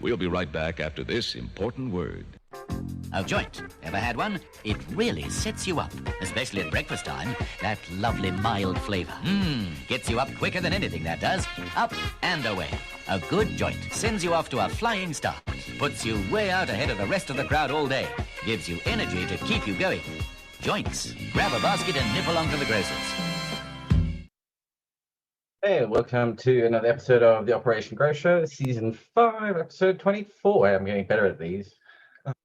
We'll be right back after this important word. Oh, joint. Ever had one? It really sets you up, especially at breakfast time. That lovely mild flavor. Gets you up quicker than anything, that does. Up and away. A good joint sends you off to a flying start. Puts you way out ahead of the rest of the crowd all day. Gives you energy to keep you going. Joints. Grab a basket and nip along to the grocer's. Hey, welcome to another episode of the Operation Grow Show, Season 5, Episode 24. I'm getting better at these.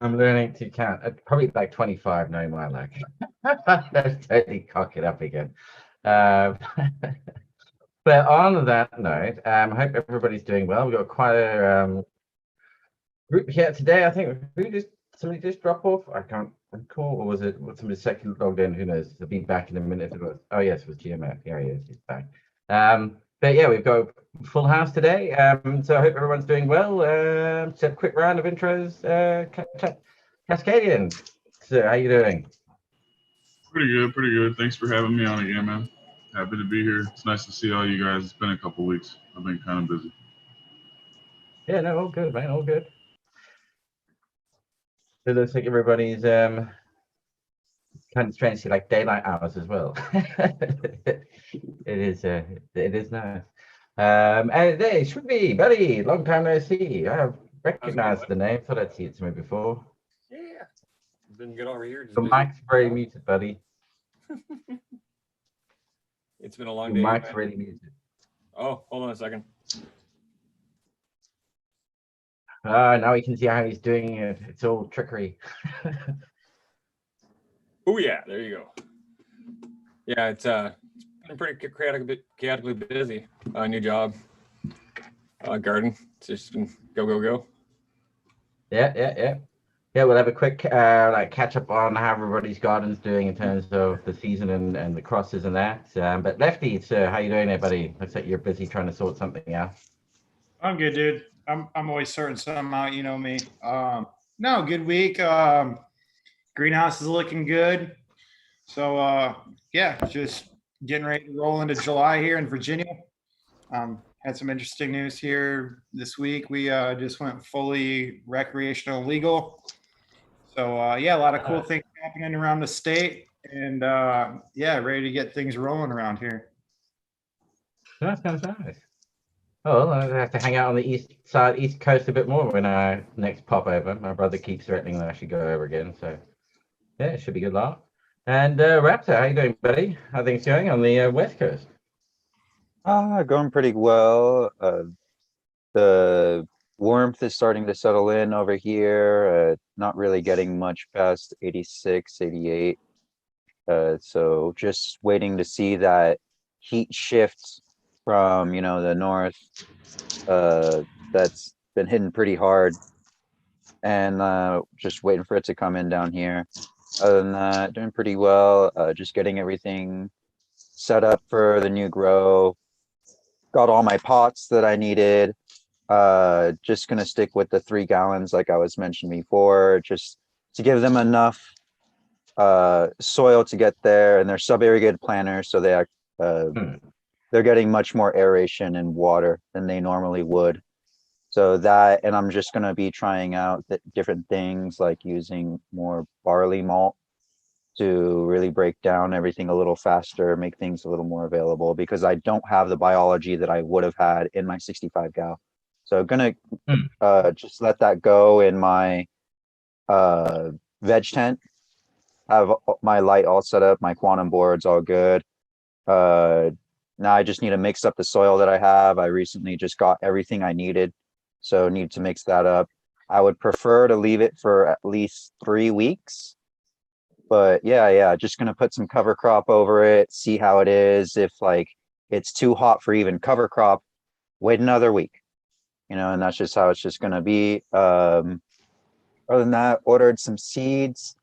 I'm learning to count. Probably like 25, knowing my luck. Let's totally cock it up again. But on that note, I hope everybody's doing well. We've got quite a group here today. I think somebody just drop off? I can't recall. Or was it somebody second logged in? Who knows? They'll be back in a minute. Oh, yes, it was GMF. Here he is. He's back. But yeah, we've got a full house today. So I hope everyone's doing well. Just a quick round of intros. Cascadian, so how you doing? Pretty good. Thanks for having me on again, man. Happy to be here. It's nice to see all you guys. It's been a couple weeks. I've been kind of busy. Yeah, no, all good, man, all good. It looks like everybody's kind of strange to like daylight hours as well. It is nice. And hey, Shruti, buddy, long time no see. I have recognized the name. Thought I'd seen it somewhere before. Yeah, been good over here. The mic's very muted, buddy. It's been a long The day. mic's really muted. Oh, hold on a second. Now we can see how he's doing it. It's all trickery. Oh yeah, there you go. Yeah, it's been pretty chaotically busy. New job, garden. It's just been go. Yeah. We'll have a quick like catch up on how everybody's garden's doing in terms of the season and the crosses and that. But Lefty, so how you doing there, buddy? Looks like you're busy trying to sort something out. I'm good, dude. I'm always sorting something out, you know me. No, good week. Greenhouse is looking good. So yeah, just getting ready to roll into July here in Virginia. Had some interesting news here this week. We just went fully recreational legal. So yeah, a lot of cool things happening around the state, and yeah, ready to get things rolling around here. That sounds nice. Oh, I have to hang out on the east coast a bit more when I next pop over. My brother keeps threatening that I should go over again. So yeah, it should be good luck. And Raptor, how you doing, buddy? How are things going on the west coast? Going pretty well. The warmth is starting to settle in over here. Not really getting much past 86, 88. So just waiting to see that heat shift from, the north. That's been hitting pretty hard. And just waiting for it to come in down here. Other than that, doing pretty well. Just getting everything set up for the new grow. Got all my pots that I needed. Just gonna stick with the 3 gallons like I was mentioning before, just to give them enough soil to get there. And they're sub-irrigated planters, so they're getting much more aeration and water than they normally would. So that, and I'm just gonna be trying out different things like using more barley malt to really break down everything a little faster, make things a little more available, because I don't have the biology that I would have had in my 65 gal. So gonna just let that go in my veg tent. Have my light all set up, my quantum boards all good. Now I just need to mix up the soil that I have. I recently just got everything I needed, so need to mix that up. I would prefer to leave it for at least 3 weeks. But yeah, just gonna put some cover crop over it, see how it is. If like it's too hot for even cover crop, wait another week, and that's just how it's just gonna be. Other than that, ordered some seeds.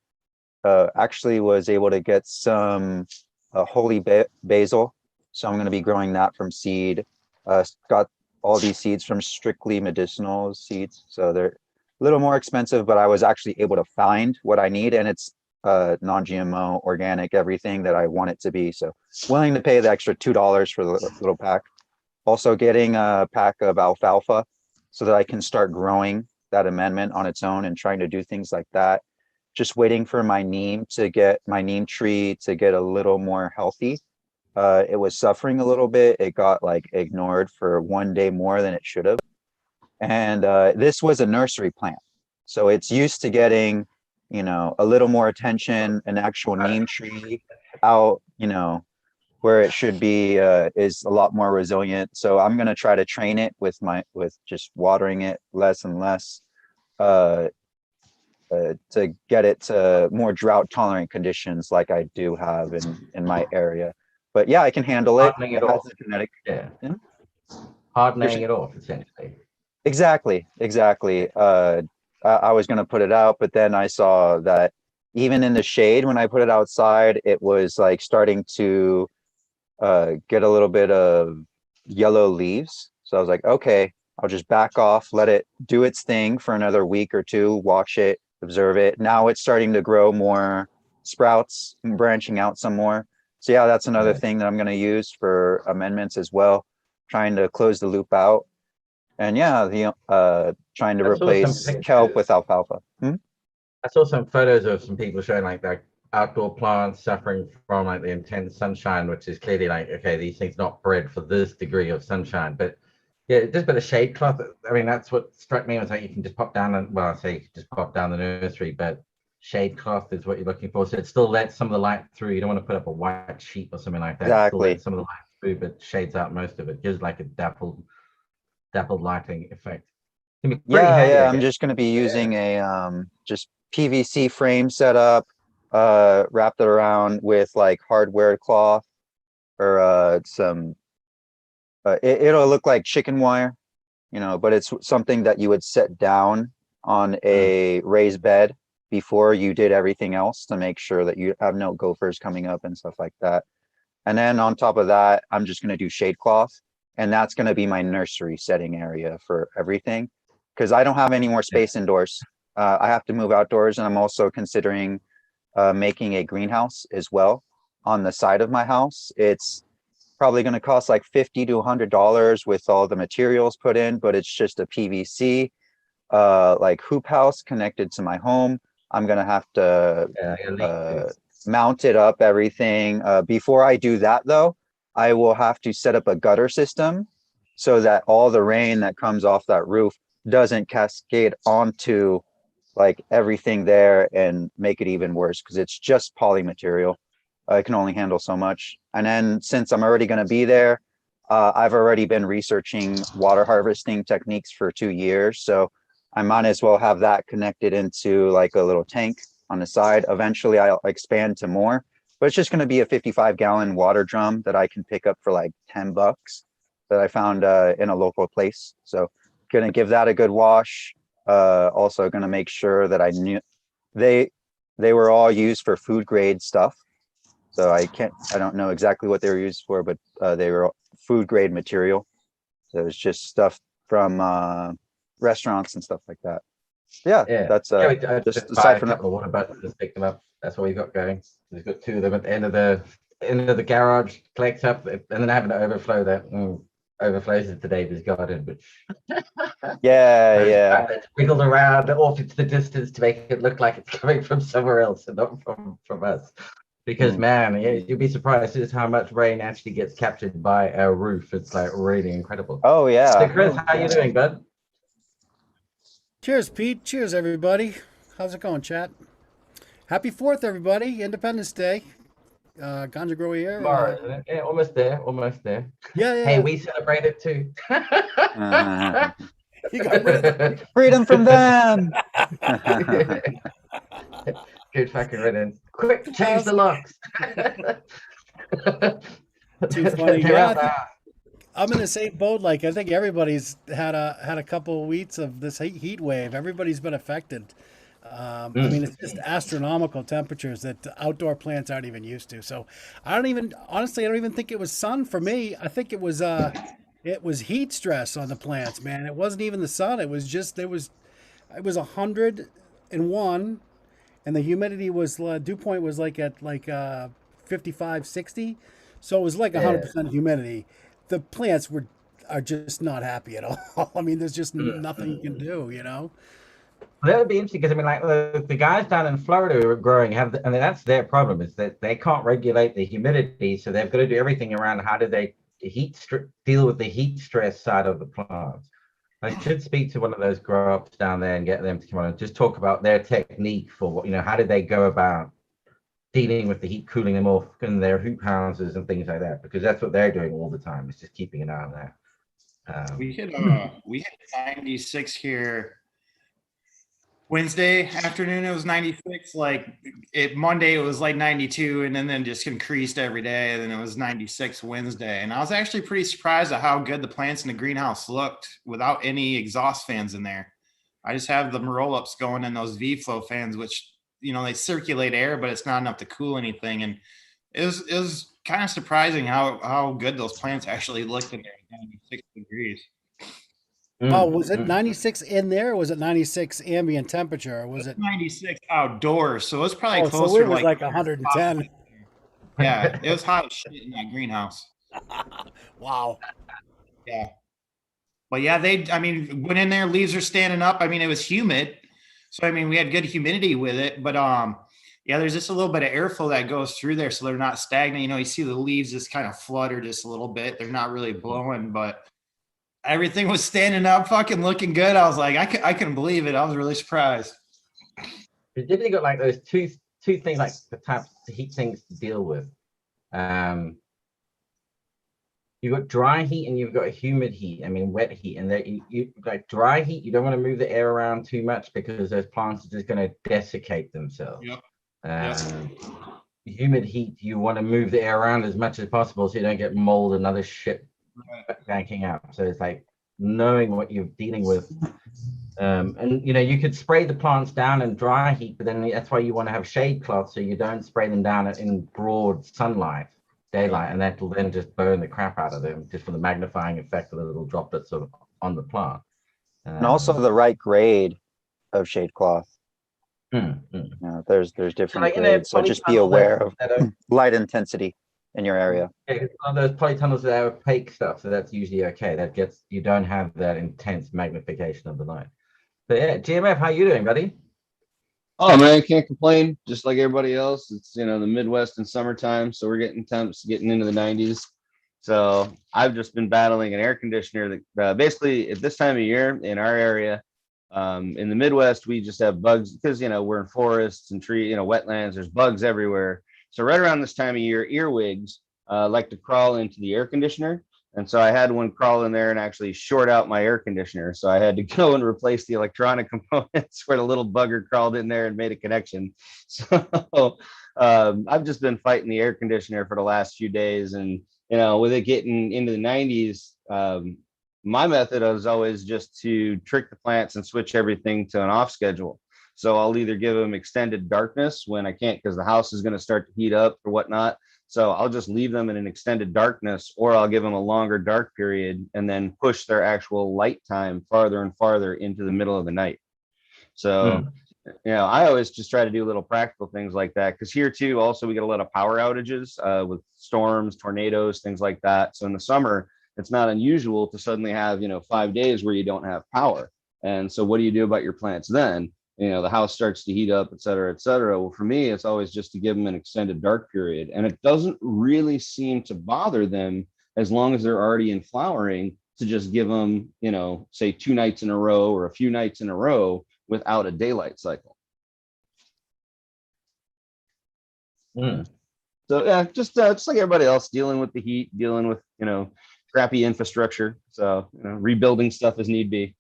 Actually was able to get some holy basil, so I'm gonna be growing that from seed. Got all these seeds from Strictly Medicinal Seeds, so they're a little more expensive, but I was actually able to find what I need, and it's non-GMO, organic, everything that I want it to be. So willing to pay the extra $2 for the little pack. Also getting a pack of alfalfa so that I can start growing that amendment on its own and trying to do things like that. Just waiting for my neem tree to get a little more healthy. It was suffering a little bit. It got like ignored for 1 day more than it should have. And this was a nursery plant. So it's used to getting, a little more attention, an actual neem tree out, where it should be, is a lot more resilient. So I'm going to try to train it with just watering it less and less, to get it to more drought tolerant conditions like I do have in my area. But yeah, I can handle it. Hardening It it has off. the genetic. Yeah. Yeah. Hardening it off, essentially. Exactly. I was going to put it out, but then I saw that even in the shade, when I put it outside, it was like starting to get a little bit of yellow leaves. So I was like, okay, I'll just back off, let it do its thing for another week or two, watch it, observe it. Now it's starting to grow more sprouts, branching out some more. So yeah, that's another thing that I'm going to use for amendments as well, trying to close the loop out. And yeah, trying to I saw some replace kelp with alfalfa. I saw some photos of some people showing like their outdoor plants suffering from like the intense sunshine, which is clearly like, okay, these things not bred for this degree of sunshine. But yeah, just with a shade cloth. I mean, that's what struck me, was like you can just pop down and, well, I say you can just pop down the nursery, but shade cloth is what you're looking for. So it still lets some of the light through. You don't want to put up a white sheet or something like that. It still Exactly. lets some of the light through, but shades out most of it. Gives like a dappled lighting effect. Can be pretty handy, I I'm guess. just going to be using a just PVC frame setup, wrapped it around with like hardware cloth or some. It'll look like chicken wire, but it's something that you would set down on a raised bed before you did everything else to make sure that you have no gophers coming up and stuff like that. And then on top of that, I'm just going to do shade cloth, and that's going to be my nursery setting area for everything, because I don't have any more space indoors. I have to move outdoors, and I'm also considering making a greenhouse as well on the side of my house. It's probably going to cost like $50 to $100 with all the materials put in, but it's just a PVC like hoop house connected to my home. I'm going to have to mount it up, everything. Before I do that though, I will have to set up a gutter system so that all the rain that comes off that roof doesn't cascade onto like everything there and make it even worse, because it's just poly material. I can only handle so much. And then since I'm already going to be there, I've already been researching water harvesting techniques for 2 years. So I might as well have that connected into like a little tank on the side. Eventually I'll expand to more, but it's just going to be a 55-gallon water drum that I can pick up for like $10 that I found in a local place. So going to give that a good wash. Also going to make sure that I knew they were all used for food grade stuff. So I don't know exactly what they were used for, but they were food grade material. So it's just stuff from restaurants and stuff like that. Yeah, that's just aside a from couple of water buttons, just pick them up. That's what we've got going. We've got 2 of them at the end of the garage, collect up, and then having to overflow that. Overflows into David's garden, which it's wiggled around off into the distance to make it look like it's coming from somewhere else and not from us. Because man, you'd be surprised just how much rain actually gets captured by our roof. It's like really incredible. Oh yeah. So Chris, how you doing, bud? Cheers, Pete. Cheers, everybody. How's it going, chat? Happy 4th, everybody. Independence Day. Ganja Grow here. Tomorrow, isn't it? Yeah, almost there. Yeah. Hey, we celebrate it too. You got freedom from them. Good fucking riddance. Quick, change the locks. Too funny. Yeah, I'm in the same boat. Like, I think everybody's had a couple of weeks of this heat wave. Everybody's been affected. I mean, it's just astronomical temperatures that outdoor plants aren't even used to. So I don't even think it was sun for me. I think it was heat stress on the plants, man. It wasn't even the sun. It was just, it was 101, and the humidity was, dew point was like at 55, 60. So it was like 100% humidity. The plants were, are just not happy at all. I mean, there's just nothing you can do, you know? That would be interesting because I mean, like the guys down in Florida who are growing I mean, that's their problem is that they can't regulate the humidity, so they've got to do everything around how do they deal with the heat stress side of the plants. I should speak to one of those grow ups down there and get them to come on and just talk about their technique for what, how did they go about dealing with the heat, cooling them off in their hoop houses and things like that, because that's what they're doing all the time. It's just keeping an eye on that. We hit 96 here Wednesday afternoon. It was 96. Like Monday it was like 92, and then just increased every day. And then it was 96 Wednesday. And I was actually pretty surprised at how good the plants in the greenhouse looked without any exhaust fans in there. I just have the roll-ups going in those V-flow fans, which they circulate air, but it's not enough to cool anything. And it was kind of surprising how good those plants actually looked in there at 96 degrees. Oh, was it 96 in there? Or was it 96 ambient temperature? Or was it 96 outdoors? So it was probably closer so it to was like 110. Yeah, it was hot as shit in that greenhouse. Wow. Yeah. But yeah, went in there, leaves are standing up. I mean, it was humid. So, I mean, we had good humidity with it, but yeah, there's just a little bit of airflow that goes through there. So they're not stagnant. You see the leaves just kind of flutter just a little bit. They're not really blowing, but everything was standing up, fucking looking good. I was like, I couldn't believe it. I was really surprised. You definitely got like those two things, like the types of heat things to deal with. You've got dry heat and you've got humid heat. I mean, wet heat. And that you like dry heat, you don't want to move the air around too much because those plants are just going to desiccate themselves. Yep. Humid heat, you want to move the air around as much as possible so you don't get mold and other shit banking out. So it's like knowing what you're dealing with. And you could spray the plants down in dry heat, but then that's why you want to have shade cloth so you don't spray them down in broad sunlight. Daylight, and that will then just burn the crap out of them just for the magnifying effect of the little droplets on the plant. And also the right grade of shade cloth. There's different grades, so just be aware of light intensity in your area. Yeah, one of those polytunnels that are opaque stuff, so that's usually okay. You don't have that intense magnification of the light. But yeah, GMF, how you doing, buddy? Oh man, can't complain. Just like everybody else, it's the Midwest in summertime, so we're getting temps getting into the 90s. So I've just been battling an air conditioner that basically at this time of year in our area, in the Midwest, we just have bugs because we're in forests and wetlands. There's bugs everywhere. So right around this time of year, earwigs like to crawl into the air conditioner. And so I had one crawl in there and actually short out my air conditioner. So I had to go and replace the electronic components where the little bugger crawled in there and made a connection. So I've just been fighting the air conditioner for the last few days. And, with it getting into the 90s, my method is always just to trick the plants and switch everything to an off schedule. So I'll either give them extended darkness when I can't because the house is going to start to heat up or whatnot. So I'll just leave them in an extended darkness, or I'll give them a longer dark period and then push their actual light time farther and farther into the middle of the night. So, I always just try to do little practical things like that. Because here too, also we get a lot of power outages with storms, tornadoes, things like that. So in the summer, it's not unusual to suddenly have, 5 days where you don't have power. And so what do you do about your plants then? The house starts to heat up, et cetera, et cetera. Well, for me, it's always just to give them an extended dark period. And it doesn't really seem to bother them as long as they're already in flowering to just give them, say 2 nights in a row or a few nights in a row without a daylight cycle. So yeah, just like everybody else, dealing with the heat, dealing with, crappy infrastructure. So, rebuilding stuff as need be.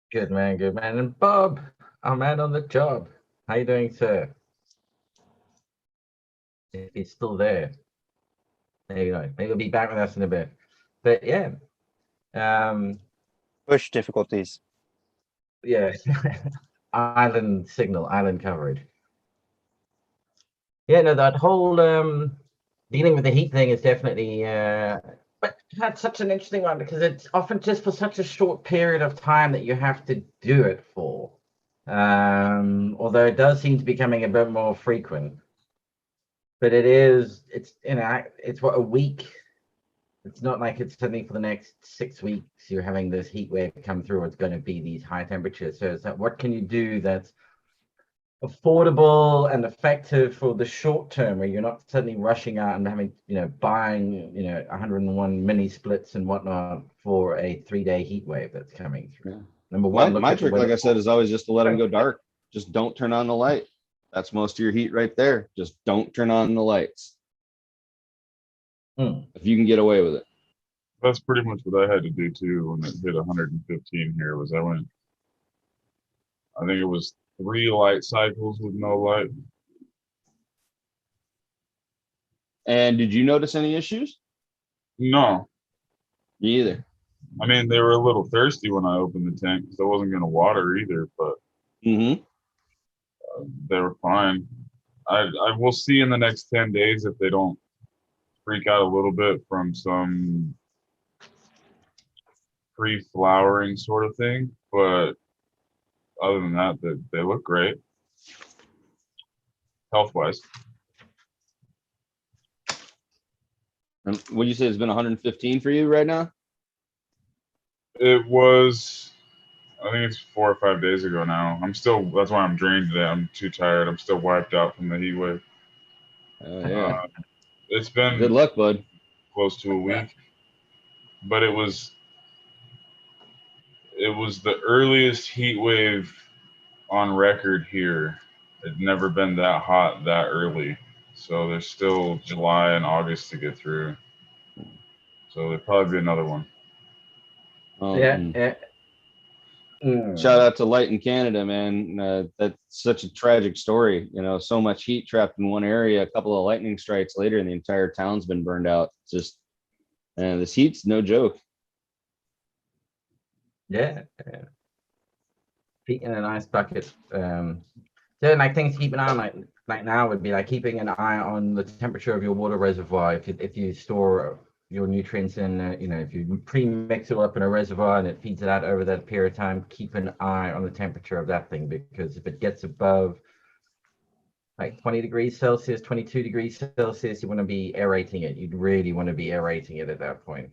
Good man. And Bob, our man on the job. How you doing, sir? If he's still there. There you go. Maybe he'll be back with us in a bit. But yeah. Push difficulties. Yeah. Island signal, island coverage. Yeah, no, that whole dealing with the heat thing is definitely but that's such an interesting one because it's often just for such a short period of time that you have to do it for. Although it does seem to be becoming a bit more frequent. But it's what, a week it's not like it's suddenly for the next 6 weeks you're having this heat wave come through. It's going to be these high temperatures. So it's like, what can you do that's affordable and effective for the short term, where you're not suddenly rushing out and having, buying, 101 mini splits and whatnot for a 3-day heat wave that's coming through. Yeah. Number one, look My at the trick, like weather. I said, is always just to let them go dark. Just don't turn on the light. That's most of your heat right there. Just don't turn on the lights. If you can get away with it. That's pretty much what I had to do too when it hit 115 here. Was I think it was 3 light cycles with no light. And did you notice any issues? No, Me either. I mean they were a little thirsty when I opened the tank because I wasn't going to water either, but Mm-hmm. they were fine. I will see in the next 10 days if they don't freak out a little bit from some pre-flowering sort of thing, but other than that, they look great health-wise. And what do you say? It's been 115 for you right now? It was, I think it's 4 or 5 days ago now. That's why I'm drained today. I'm too tired. I'm still wiped out from the heat wave. Yeah. It's been Good luck, bud. close to a week, but it was the earliest heat wave on record here. It'd never been that hot that early. So there's still July and August to get through. So there'll probably be another one. Yeah. Shout out to Light in Canada, man. That's such a tragic story. So much heat trapped in one area. A couple of lightning strikes later, and the entire town's been burned out. Just, this heat's no joke. Yeah. Feet in an ice bucket. Certain like things to keep an eye on, like now would be like keeping an eye on the temperature of your water reservoir. If you store your nutrients in, if you pre-mix it up in a reservoir and it feeds it out over that period of time, keep an eye on the temperature of that thing, because if it gets above like 20 degrees Celsius, 22 degrees Celsius, you want to be aerating it. You'd really want to be aerating it at that point.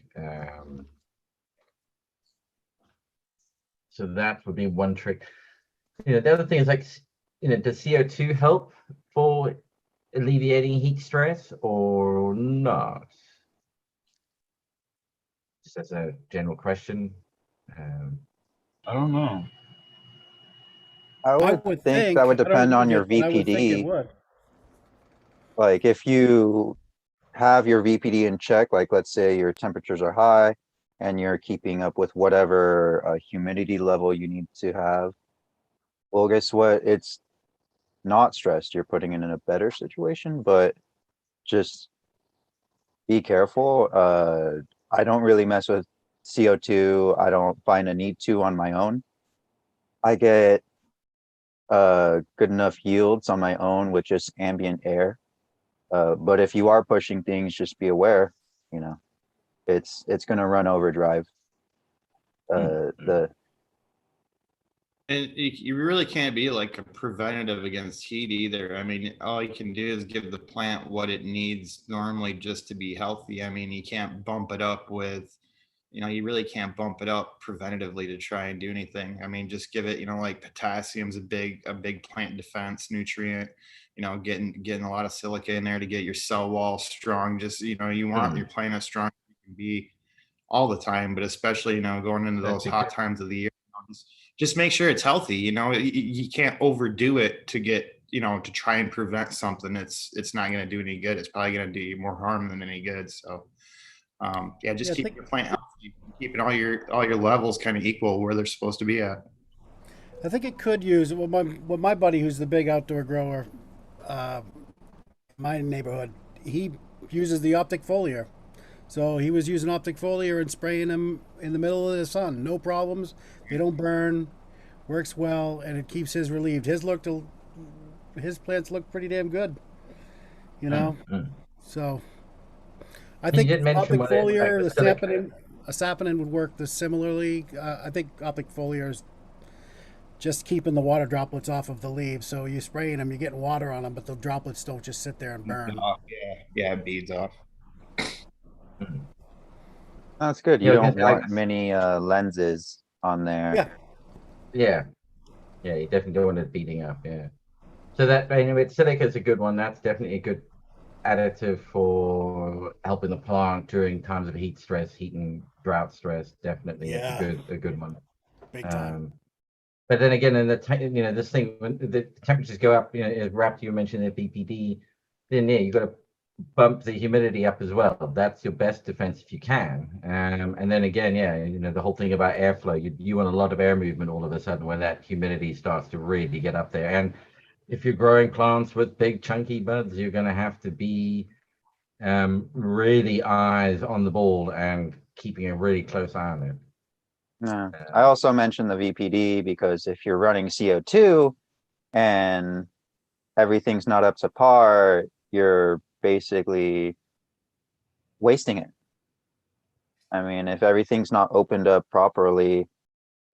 So that would be one trick. The other thing is like, does CO2 help for alleviating heat stress or not? Just as a general question. I don't know. I would think that would I don't depend on use your it, but I would think it VPD. would. Like if you have your VPD in check, like let's say your temperatures are high and you're keeping up with whatever humidity level you need to have, well, guess what? It's not stressed. You're putting it in a better situation, but just be careful. I don't really mess with CO2. I don't find a need to on my own. I get good enough yields on my own with just ambient air. But if you are pushing things, just be aware, it's going to run overdrive. And you really can't be like a preventative against heat either. I mean, all you can do is give the plant what it needs normally just to be healthy. I mean, you can't bump it up with, you really can't bump it up preventatively to try and do anything. I mean, just give it, like potassium's a big plant defense nutrient. Getting a lot of silica in there to get your cell wall strong. Just, you want your plant as strong as you can be all the time, but especially, going into those hot times of the year. Just make sure it's healthy. You can't overdo it to get, to try and prevent something. It's not going to do any good. It's probably going to do you more harm than any good. So, keep your plant healthy, keeping all your levels kind of equal where they're supposed to be at. I think it could use my buddy, who's the big outdoor grower, my neighborhood. He uses the optic foliar. So he was using optic foliar and spraying them in the middle of the sun. No problems. They don't burn. Works well, and it keeps his relieved. His plants look pretty damn good. So I think optic foliar, a sapinin would work similarly. I think optic foliar is just keeping the water droplets off of the leaves. So you're spraying them, you're getting water on them, but the droplets don't just sit there and burn. Yeah, it beads off. That's good. You Yeah, don't I want many lenses on there. Yeah. yeah, yeah, you definitely don't want it beating up. Yeah. So that anyway, silica is a good one. That's definitely a good additive for helping the plant during times of heat stress, heat and drought stress. Definitely, it's Yeah. a good one. Big time. But then again, in this thing, when the temperatures go up, as Rap, you mentioned the BPD, then yeah, you got to bump the humidity up as well. That's your best defense if you can. And then again, yeah, the whole thing about airflow, you want a lot of air movement all of a sudden when that humidity starts to really get up there. And if you're growing plants with big chunky buds, you're going to have to be really eyes on the ball and keeping a really close eye on it. Yeah. I also mentioned the VPD because if you're running CO2 and everything's not up to par, you're basically wasting it. I mean, if everything's not opened up properly,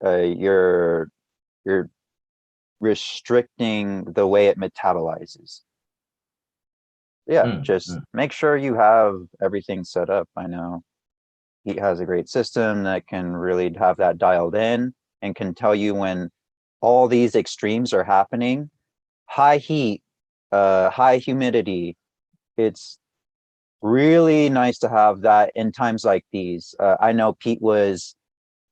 you're restricting the way it metabolizes. Yeah, just make sure you have everything set up. I know he has a great system that can really have that dialed in and can tell you when all these extremes are happening. High heat, high humidity. It's really nice to have that in times like these. I know Pete was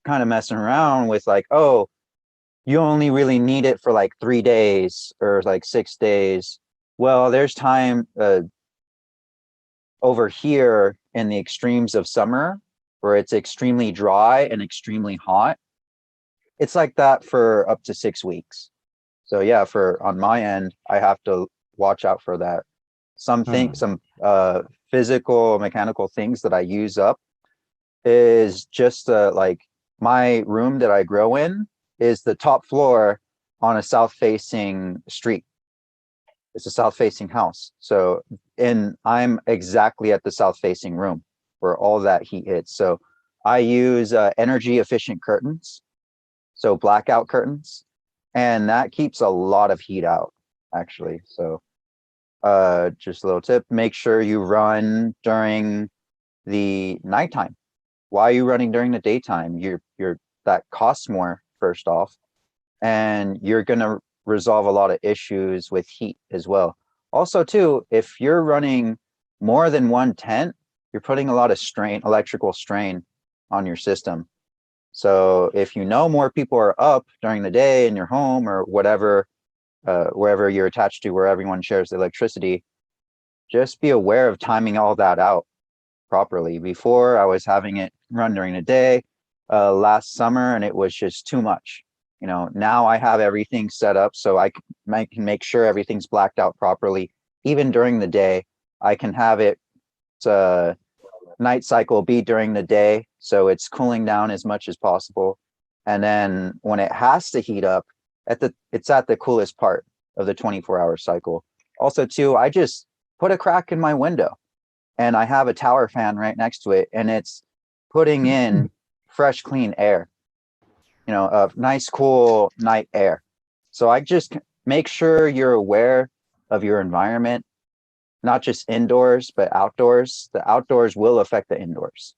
kind of messing around with like, oh, you only really need it for like 3 days or like 6 days. Well, there's time over here in the extremes of summer where it's extremely dry and extremely hot. It's like that for up to 6 weeks. So yeah, on my end, I have to watch out for that. Some physical, mechanical things that I use up is just like my room that I grow in is the top floor on a south facing street. It's a south facing house. So, and I'm exactly at the south facing room where all that heat hits. So I use energy efficient curtains. So blackout curtains, and that keeps a lot of heat out actually. So just a little tip, make sure you run during the nighttime. Why are you running during the daytime? You're that costs more first off, and you're going to resolve a lot of issues with heat as well. Also too, if you're running more than one tent, you're putting a lot of strain, electrical strain on your system. So if you know more people are up during the day in your home or whatever, wherever you're attached to, where everyone shares the electricity, just be aware of timing all that out properly. Before I was having it run during the day last summer, and it was just too much. Now I have everything set up so I can make sure everything's blacked out properly. Even during the day, I can have it night cycle be during the day, so it's cooling down as much as possible. And then when it has to heat up, it's at the coolest part of the 24-hour cycle. Also too, I just put a crack in my window and I have a tower fan right next to it, and it's putting in fresh, clean air, a nice, cool night air. So I just make sure you're aware of your environment, not just indoors, but outdoors. The outdoors will affect the indoors.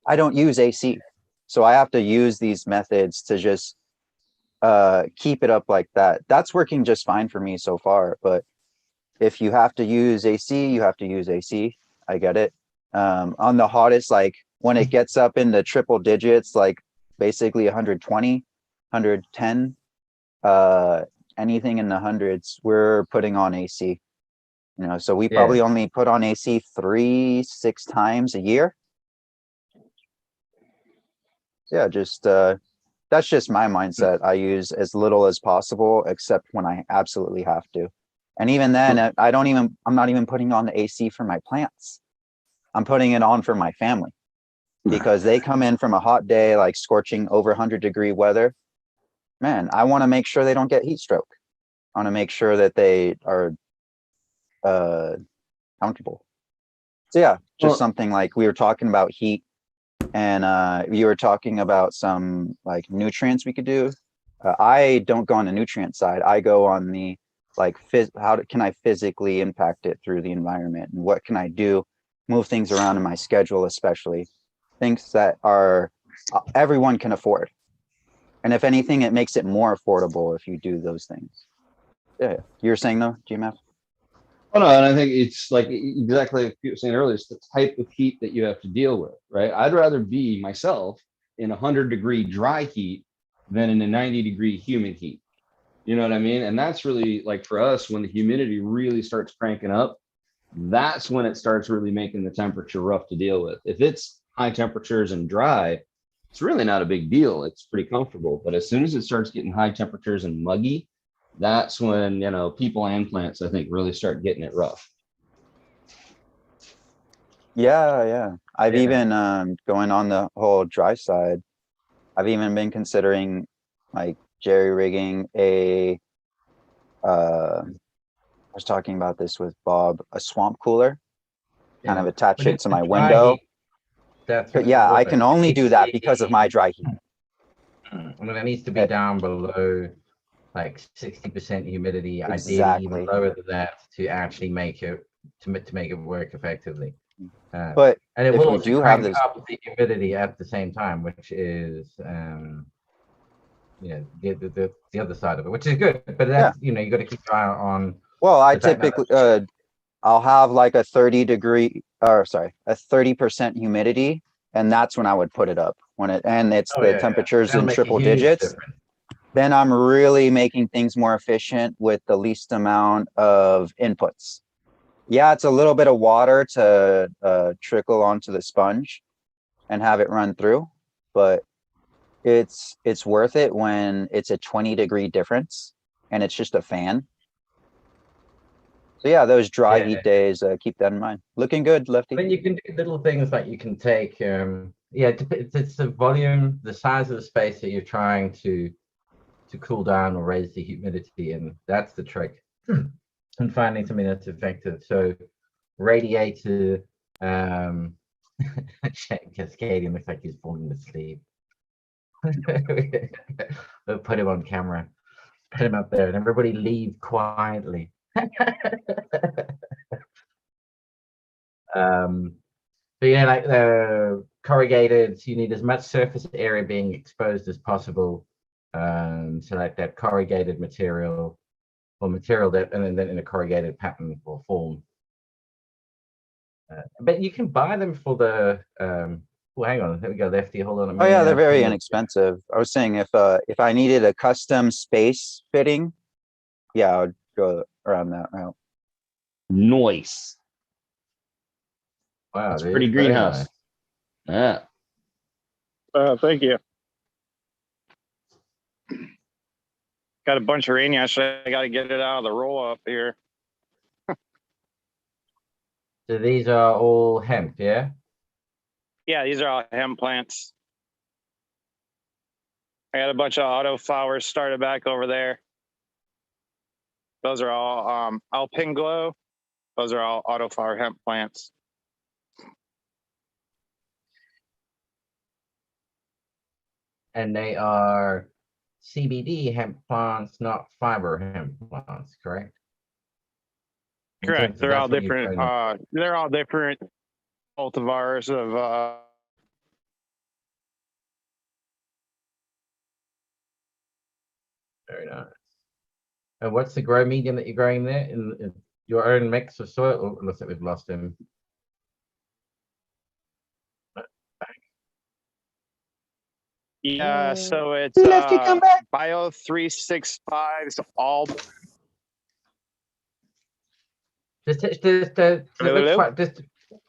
I don't use AC, so I have to use these methods to just keep it up like that. That's working just fine for me so far. But if you have to use AC, you have to use AC. I get it. On the hottest, like when it gets up in the triple digits, like basically 120, 110, anything in the hundreds, we're putting on AC. So we probably only put on AC 3-6 times a year. Yeah, just that's just my mindset. I use as little as possible, except when I absolutely have to. And even then, I'm not even putting on the AC for my plants. I'm putting it on for my family because they come in from a hot day, like scorching over 100-degree weather. Man, I want to make sure they don't get heat stroke. I want to make sure that they are comfortable. So yeah, just something like we were talking about heat, and you were talking about some like nutrients we could do. I don't go on the nutrient side. I go on the like how can I physically impact it through the environment, and what can I do, move things around in my schedule, especially things that are everyone can afford. And if anything, it makes it more affordable if you do those things. Yeah, you're saying though, GMF? Oh no, and I think it's like exactly like you were saying earlier, it's the type of heat that you have to deal with, right? I'd rather be myself in 100-degree dry heat than in a 90-degree humid heat. You know what I mean? And that's really like for us, when the humidity really starts cranking up, that's when it starts really making the temperature rough to deal with. If it's high temperatures and dry, it's really not a big deal. It's pretty comfortable. But as soon as it starts getting high temperatures and muggy, that's when, you know, people and plants, I think, really start getting it rough. Yeah. I've Yeah. even going on the whole dry side, I've even been considering like jerry rigging I was talking about this with Bob, a swamp cooler, kind of attach But it it's to the my dry window. heat, that's But what yeah, I it can only needs do to that be- because of my dry heat. I mean, it needs to be down below like 60% humidity, ideally even Exactly. lower than that to actually make it make it work effectively. But And it if will you also do have crank this, up the humidity at the same time, which is you know the other side of it, which is good. But that's you know you got to keep your eye on well, I the fact that typically I'll have like a 30% humidity, and that's when I would put it up when it's the temperatures that'll in make a triple huge digits. difference. Then I'm really making things more efficient with the least amount of inputs. Yeah, it's a little bit of water to trickle onto the sponge and have it run through, but it's worth it when it's a 20-degree difference and it's just a fan. So yeah, those dry heat days, keep that in mind. Looking good, Lefty. But you can do little things like you can take it's the volume, the size of the space that you're trying to cool down or raise the humidity, and that's the trick. And finding something that's effective. So radiator Cascadian looks like he's falling asleep. We'll put him on camera. Put him up there and everybody leave quietly. But yeah, like the corrugated, you need as much surface area being exposed as possible. So like that corrugated material or material that, and then in a corrugated pattern or form. But you can buy them for the, well, hang on, there we go, Lefty, hold on a minute. Oh yeah, they're very inexpensive. I was saying if I needed a custom space fitting, yeah, I would go around that route. Nice. Wow, that's pretty greenhouse. Nice. Yeah. Thank you. Got a bunch of rain yesterday. I got to get it out of the roll up here. So these are all hemp, yeah? Yeah, these are all hemp plants. I got a bunch of auto flowers started back over there. Those are all Alpine Glow. Those are all autoflower hemp plants. And they are CBD hemp plants, not fiber hemp plants, correct? Correct. They're all different. They're all different cultivars of Very nice. And what's the grow medium that you're growing there? In your own mix of soil? Oh, looks like we've lost him. Yeah, so it's Bio 365's all. Just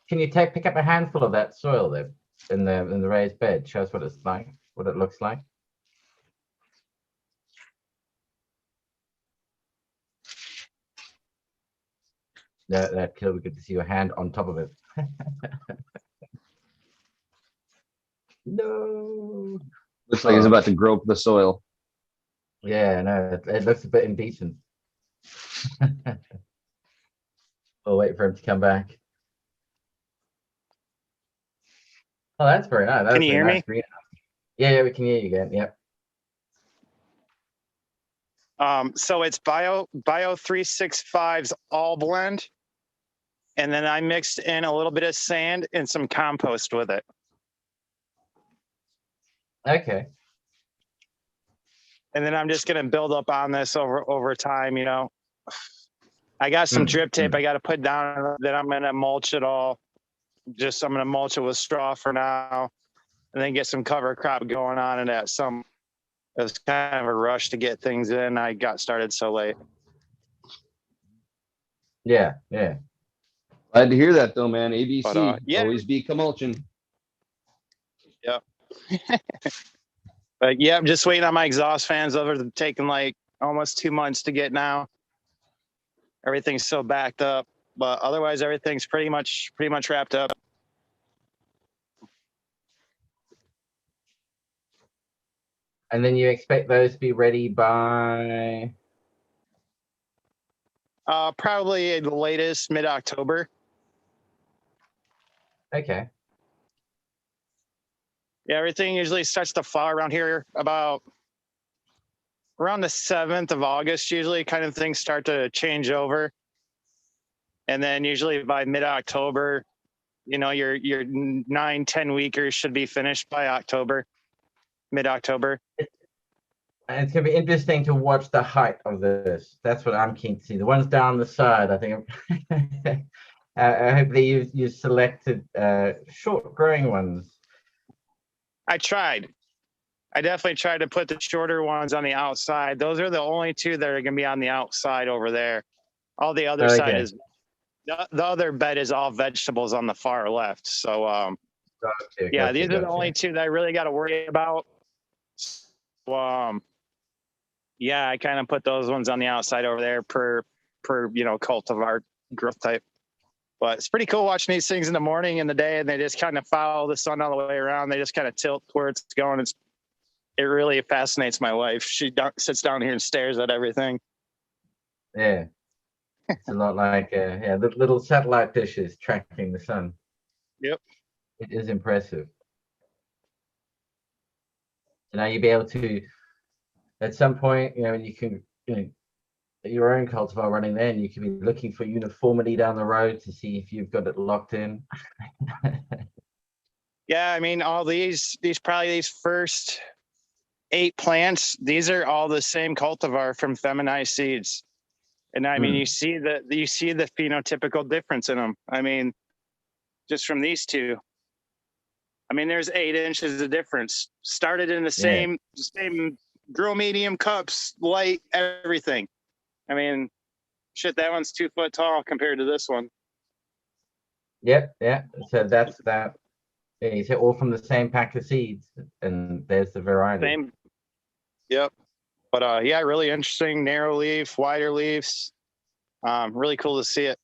can you pick up a handful of that soil there in the raised bed? Show us what it's like, what it looks like. That killer, we get to see your hand on top of it. No. Looks like he's about to grope the soil. Yeah, no, it looks a bit indecent. We'll wait for him to come back. Oh, that's very nice. That's Can you hear nice me? Yeah, we can hear you again. Yep. So it's Bio 365's all blend. And then I mixed in a little bit of sand and some compost with it. Okay. And then I'm just gonna build up on this over time. You know, I got some drip tape I got to put down. Then I'm gonna mulch it all. I'm gonna mulch it with straw for now, and then get some cover crop going on. And it was kind of a rush to get things in. I got started so late. Yeah, yeah. Glad to hear that though, man. ABC, But, yeah. always be mulching. Yep. But yeah, I'm just waiting on my exhaust fans. Those are taking like almost 2 months to get now. Everything's so backed up, but otherwise everything's pretty much wrapped up. And then you expect those to be ready by Probably the latest mid-October. okay. Yeah, everything usually starts to fall around here about around the 7th of August. Usually, kind of things start to change over, and then usually by mid-October, you know, your 9-10 weekers should be finished by October, mid-October. And it's gonna be interesting to watch the height of this. That's what I'm keen to see. The ones down the side, I think. I hope that you selected short growing ones. I definitely tried to put the shorter ones on the outside. Those are the only two that are going to be on the outside over there. All the other side is the other bed is all vegetables on the far left. So yeah, these are the only two that I really got to worry about. So, yeah, I kind of put those ones on the outside over there per cultivar growth type. But it's pretty cool watching these things in the morning and the day, and they just kind of follow the sun all the way around. They just kind of tilt where it's going. It really fascinates my wife. She sits down here and stares at everything. Yeah, it's a lot like the little satellite dishes tracking the sun. Yep, it is impressive. So now you'll be able to, at some point, you can, your own cultivar running there, and you can be looking for uniformity down the road to see if you've got it locked in. Yeah, I mean, all these first 8 plants, these are all the same cultivar from feminized seeds. And I mean, you see the phenotypical difference in them. I mean, just from these two. I mean, there's 8 inches of difference. Started in the same grow medium cups, light, everything. I mean, shit, that one's 2 foot tall compared to this one. Yep, yeah. So that's that. Yeah, you say all from the same pack of seeds, and there's the variety. Same. Yep. But yeah, really interesting. Narrow leaf, wider leaves. Really cool to see it.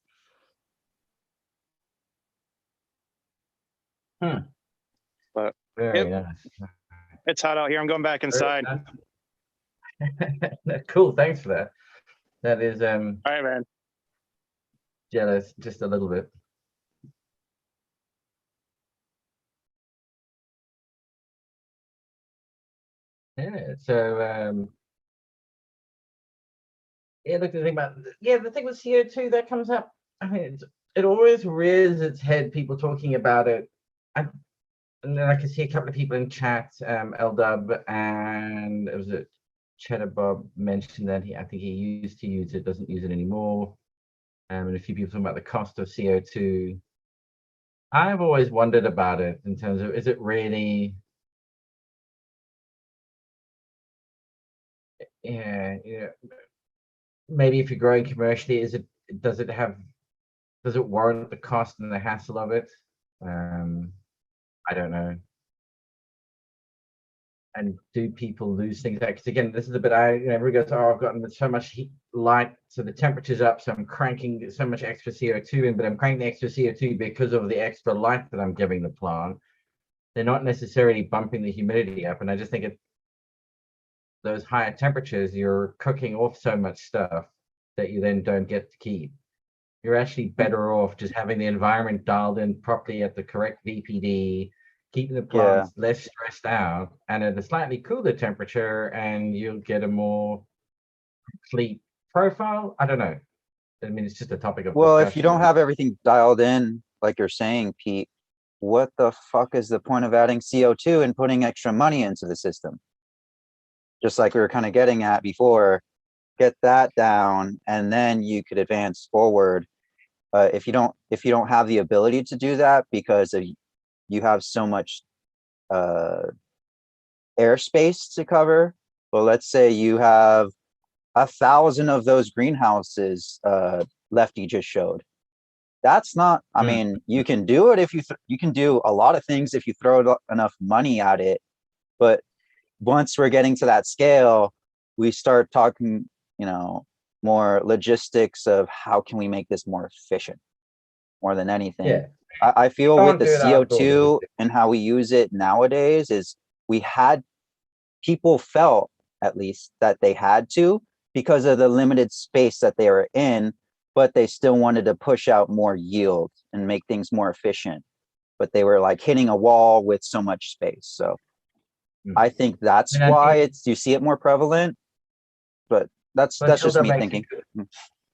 But very nice. It's hot out here. I'm going back inside. Nice. Cool. Thanks for that. That is all right, man. Jealous just a little bit. Yeah. So yeah, look, the thing with CO2 that comes up. I mean, it always rears its head. People talking about it. And then I can see a couple of people in chat, LDub, and it was a Cheddar Bob mentioned that I think he used to use it, doesn't use it anymore. And a few people talking about the cost of CO2. I've always wondered about it in terms of, is it really, maybe if you're growing commercially, does it warrant the cost and the hassle of it? I don't know. And do people lose things? Because again, this is a bit everyone goes, oh, I've gotten so much heat, light, so the temperature's up, so I'm cranking so much extra CO2 in, but I'm cranking the extra CO2 because of the extra light that I'm giving the plant. They're not necessarily bumping the humidity up, and I just think those higher temperatures, you're cooking off so much stuff that you then don't get to keep. You're actually better off just having the environment dialed in properly at the correct VPD, keeping the plants less stressed out and at a slightly cooler temperature, and you'll get a more complete profile. I don't know. I mean, it's just a topic of discussion. If you don't have everything dialed in, like you're saying, Pete, what the fuck is the point of adding CO2 and putting extra money into the system? Just like we were kind of getting at before, get that down, and then you could advance forward. If you don't have the ability to do that because you have so much airspace to cover, well, let's say you have 1,000 of those greenhouses Lefty just showed. That's not, I mean, you can do it if you can do a lot of things if you throw enough money at it. But once we're getting to that scale, we start talking, more logistics of how can we make this more efficient more than anything. Yeah. I feel with Can't the do it outdoors. CO2 and how we use it nowadays is people felt at least that they had to because of the limited space that they were in, but they still wanted to push out more yield and make things more efficient. But they were like hitting a wall with so much space. So I think that's And I why think- you see it more prevalent. But that's just LDub me makes a thinking.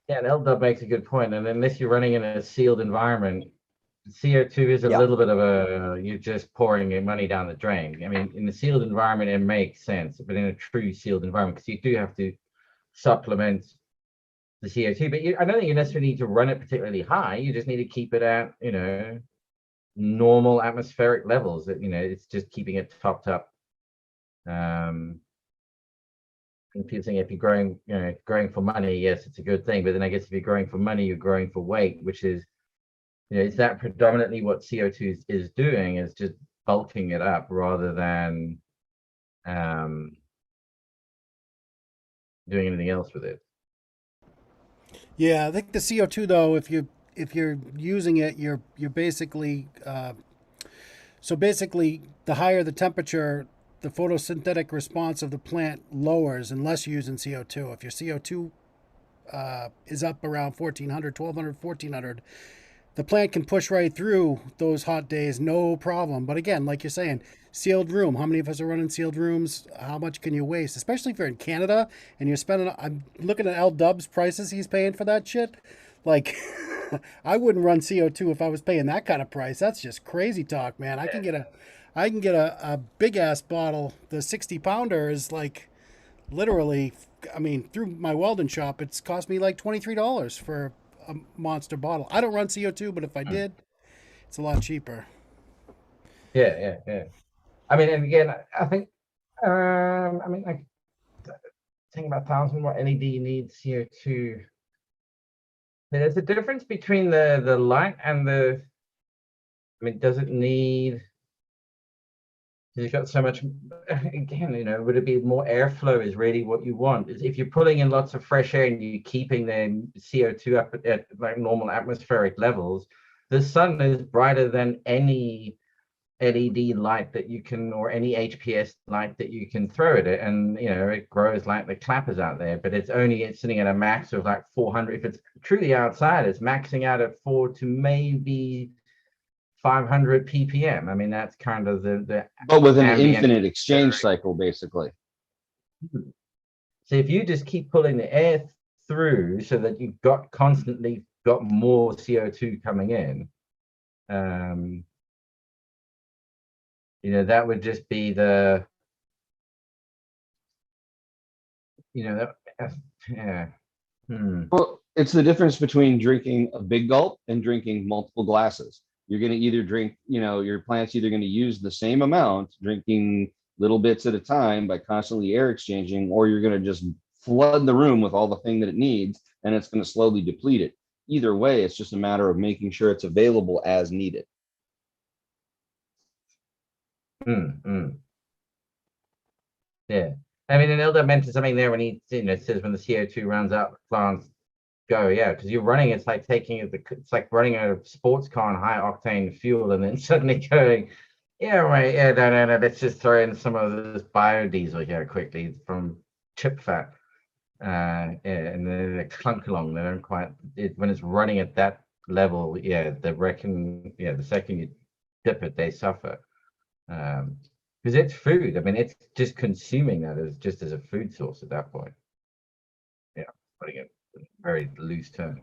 Yeah, and LDub makes a good point. And unless you're running in a sealed environment, CO2 is a Yeah. little bit of you're just pouring your money down the drain. I mean, in the sealed environment, it makes sense, but in a true sealed environment, because you do have to supplement the CO2, but I don't think you necessarily need to run it particularly high. You just need to keep it at, normal atmospheric levels. That, it's just keeping it topped up. And people think if you're growing for money, yes, it's a good thing. But then I guess if you're growing for money, you're growing for weight, which is, is that predominantly what CO2 is doing? Is just bulking it up rather than doing anything else with it. Yeah, I think the CO2 though, if you're using it, you're basically so basically the higher the temperature, the photosynthetic response of the plant lowers unless you're using CO2. If your CO2 is up around 1400, 1200, 1400, the plant can push right through those hot days, no problem. But again, like you're saying, sealed room. How many of us are running sealed rooms? How much can you waste? Especially if you're in Canada and you're spending. I'm looking at L Dub's prices he's paying for that shit. Like, I wouldn't run CO2 if I was paying that kind of price. That's just crazy talk, man. I can get a big ass bottle. The 60-pounder is like literally. I mean, through my welding shop, it's cost me like $23 for a monster bottle. I don't run CO2, but if I did, it's a lot cheaper. Yeah. I mean, and again, I think, like, think about 1,000 watt LED needs CO2. There's a difference between the light and does it need? You've got so much. Again, would it be more airflow is really what you want? Is if you're pulling in lots of fresh air and you're keeping the CO2 up at like normal atmospheric levels, the sun is brighter than any LED light that you can, or any HPS light that you can throw at it, and it grows like the clappers out there. But it's sitting at a max of like 400. If it's truly outside, it's maxing out at 4 to maybe 500 ppm. I mean, that's kind of the But with an ambient infinite exchange cycle, basically. So if you just keep pulling the air through so that you've constantly got more CO2 coming in, that would just be the, yeah. Well, it's the difference between drinking a big gulp and drinking multiple glasses. You're going to either drink, your plant's either going to use the same amount, drinking little bits at a time by constantly air exchanging, or you're going to just flood the room with all the thing that it needs, and it's going to slowly deplete it. Either way, it's just a matter of making sure it's available as needed. Yeah. I mean, and Elder mentioned something there when he says when the CO2 runs out, the plants go, yeah, because you're running, it's like it's like running a sports car on high octane fuel and then suddenly going, yeah, right, yeah, no, let's just throw in some of this biodiesel here quickly from chip fat. And then they clunk along. They don't quite, when it's running at that level, the second you dip it, they suffer. Because it's food. I mean, it's just consuming that as a food source at that point. Yeah, putting it in very loose terms.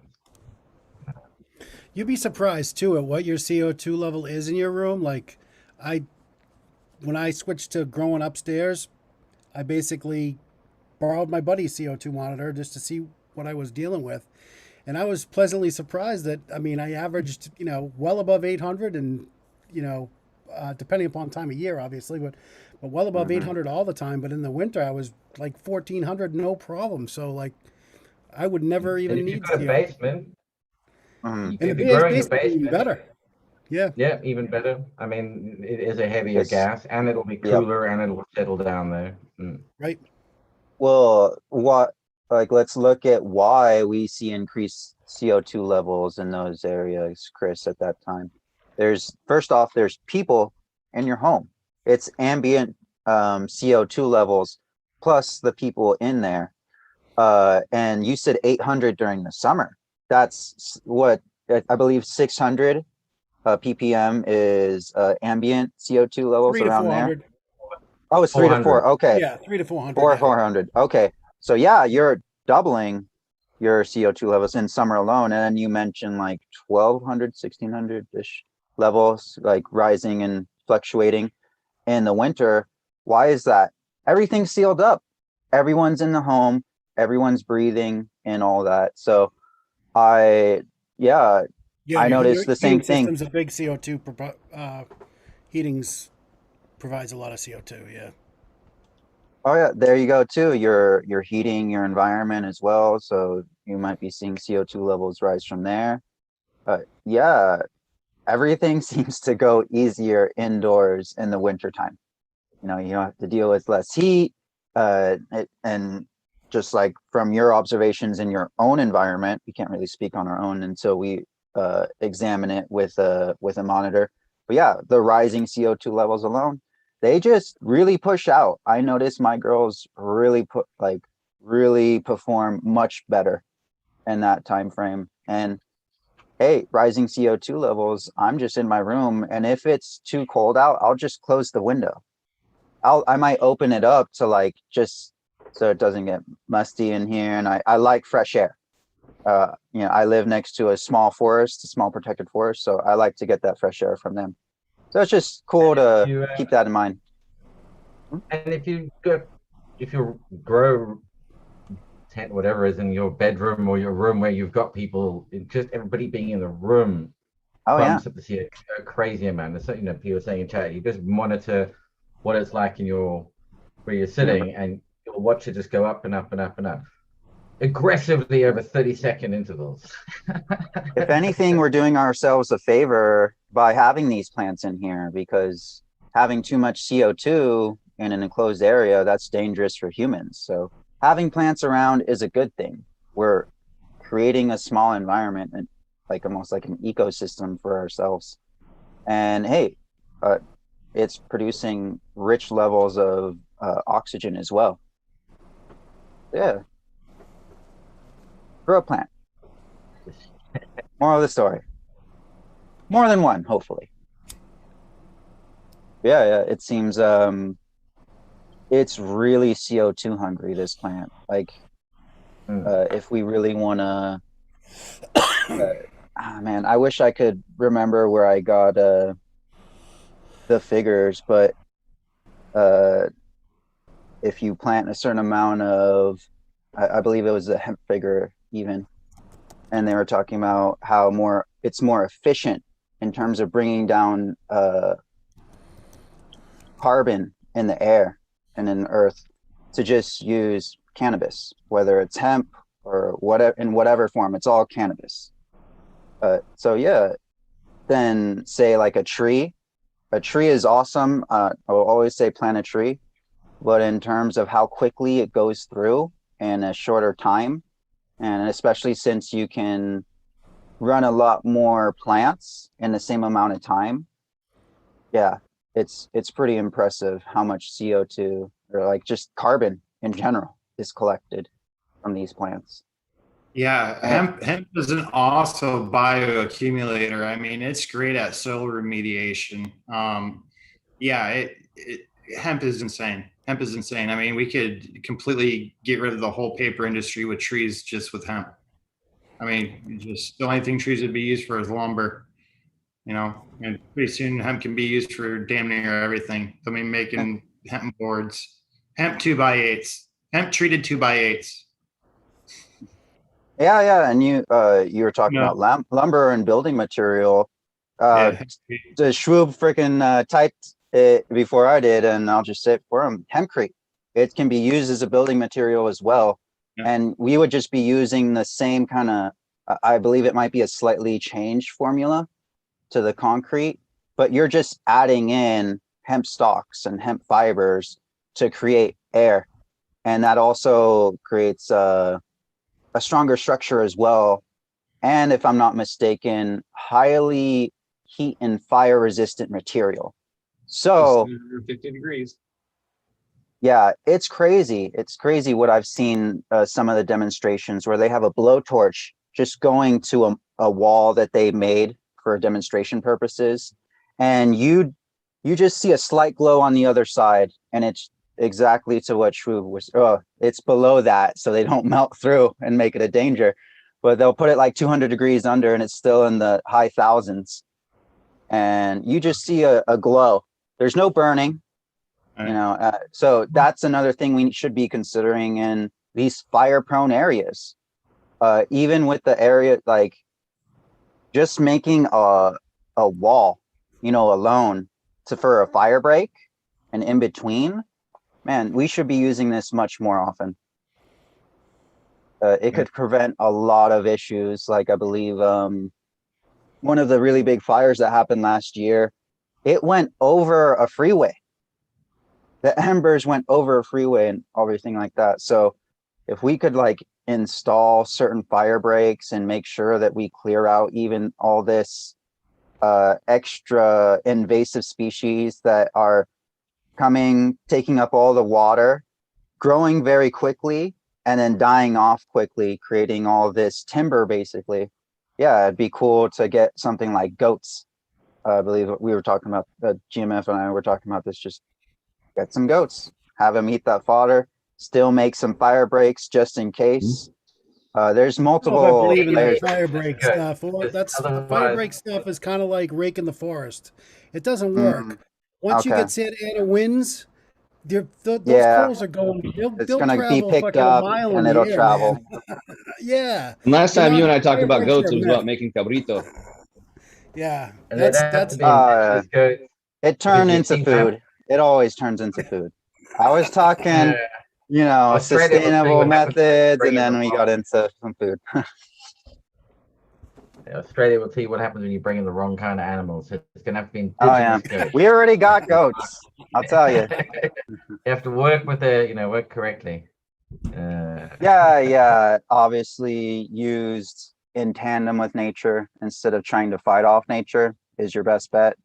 You'd be surprised too at what your CO2 level is in your room. Like, I when I switched to growing upstairs, I basically borrowed my buddy's CO2 monitor just to see what I was dealing with. And I was pleasantly surprised that, I mean, I averaged, well above 800 and, depending upon time of year, obviously, but well above 800 all the time. But in the winter, I was like 1400, no problem. So, like, I would never And even if you've need got a CO2. basement, In if the you're growing a basement, even basement, better. Yeah. yeah, even better. I mean, it is a heavier It's, gas, and it'll be yep. cooler, and it'll settle down there. Right. Well, let's look at why we see increased CO2 levels in those areas, Chris, at that time. First off, there's people in your home. It's ambient CO2 levels plus the people in there. And you said 800 during the summer. That's what I believe 600 ppm is ambient CO2 levels 3 to around there. 400. Oh, it's 3 to 4. Okay. Yeah, 3 to 400. 400. Okay. So yeah, you're doubling your CO2 levels in summer alone. And then you mentioned like 1200, 1600-ish levels, like rising and fluctuating in the winter. Why is that? Everything's sealed up. Everyone's in the home, everyone's breathing and all that. So I noticed the same thing. Systems of big CO2 heatings provides a lot of CO2. Yeah. Oh yeah, there you go too. You're heating your environment as well, so you might be seeing CO2 levels rise from there. Yeah, everything seems to go easier indoors in the wintertime. You don't have to deal with less heat, and just like from your observations in your own environment, we can't really speak on our own until we examine it with a monitor. But yeah, the rising CO2 levels alone, they just really push out. I noticed my girls really perform much better in that time frame. And hey, rising CO2 levels, I'm just in my room, and if it's too cold out, I'll just close the window. I might open it up to just so it doesn't get musty in here, and I like fresh air. I live next to a small protected forest, so I like to get that fresh air from them. So it's just cool to keep that in mind. And if you grow tent, whatever is in your bedroom or your room where you've got people, just everybody being in the room, bumps up the CO2 a crazy amount. There's something that people are saying in chat. You just monitor what it's like in where you're sitting, and you'll watch it just go up and up and up and up aggressively over 30-second intervals. If anything, we're doing ourselves a favor by having these plants in here, because having too much CO2 in an enclosed area, that's dangerous for humans. So having plants around is a good thing. We're creating a small environment and almost like an ecosystem for ourselves. And hey, it's producing rich levels of oxygen as well. Yeah. Grow a plant. Moral of the story. More than one, hopefully. Yeah, it seems it's really CO2 hungry, this plant. If we really want to man, I wish I could remember where I got the figures, but if you plant a certain amount of, I believe it was a hemp figure even, and they were talking about how it's more efficient in terms of bringing down carbon in the air and in the earth to just use cannabis, whether it's hemp or whatever, in whatever form, it's all cannabis. So yeah, then say like a tree is awesome. I'll always say plant a tree, but in terms of how quickly it goes through in a shorter time, and especially since you can run a lot more plants in the same amount of time, yeah, it's pretty impressive how much CO2 or just carbon in general is collected from these plants. Yeah, hemp is an awesome bioaccumulator. I mean, it's great at soil remediation. Hemp is insane. Hemp is insane. I mean, we could completely get rid of the whole paper industry with trees just with hemp. I mean, just the only thing trees would be used for is lumber, you know, and pretty soon hemp can be used for damn near everything. I mean, making hemp boards, hemp 2x8s, hemp treated 2x8s. Yeah, and you were talking No. about lumber and building material. Yeah. The Schwab freaking typed it before I did, and I'll just say it for him. Hempcrete. It can be used as a building material as well, Yeah. and we would just be using the same kind of. I believe it might be a slightly changed formula to the concrete, but you're just adding in hemp stalks and hemp fibers to create air, and that also creates a stronger structure as well. And if I'm not mistaken, highly heat and fire resistant material. So 50 degrees. yeah, it's crazy. It's crazy what I've seen some of the demonstrations where they have a blowtorch just going to a wall that they made for demonstration purposes. And you just see a slight glow on the other side, and it's exactly to what Shrew was. It's below that, so they don't melt through and make it a danger. But they'll put it like 200 degrees under, and it's still in the high thousands. And you just see a glow. There's no burning, you know. So that's another thing we should be considering in these fire-prone areas. Even with the area, like just making a wall, you know, alone for a fire break and in between, man, we should be using this much more often. It could prevent a lot of issues. Like I believe one of the really big fires that happened last year, it went over a freeway. The embers went over a freeway and everything like that. So if we could like install certain fire breaks and make sure that we clear out even all this extra invasive species that are coming, taking up all the water, growing very quickly, and then dying off quickly, creating all this timber basically. Yeah, it'd be cool to get something like goats. I believe we were talking about, GMF and I were talking about this, just get some goats, have them eat that fodder, still make some fire breaks just in case. There's I multiple believe in that layers. fire break stuff. Well, that's fire break stuff is kind of like raking the forest. It doesn't work. Once you Okay. get Santa Ana winds, those Yeah, coals are going. it's They'll gonna be travel picked fucking a up mile and in the it'll air, travel. man. Yeah. And last You're time you not- and I talked fire about breaks goats, are it was myth. about making cabrito. Yeah, And they'd have that's to be indigenous goats. It turned you into see that- food. It always turns into food. I was talking, you know, Australia will see sustainable what happens when you methods, bring and in then the we wrong- got into some food. Australia will tell you what happens when you bring in the wrong kind of animals. It's going to have to be Oh yeah, indigenous goats. we already got goats. I'll tell you. You have to work with work correctly. Yeah, obviously used in tandem with nature instead of trying to fight off nature is your best bet.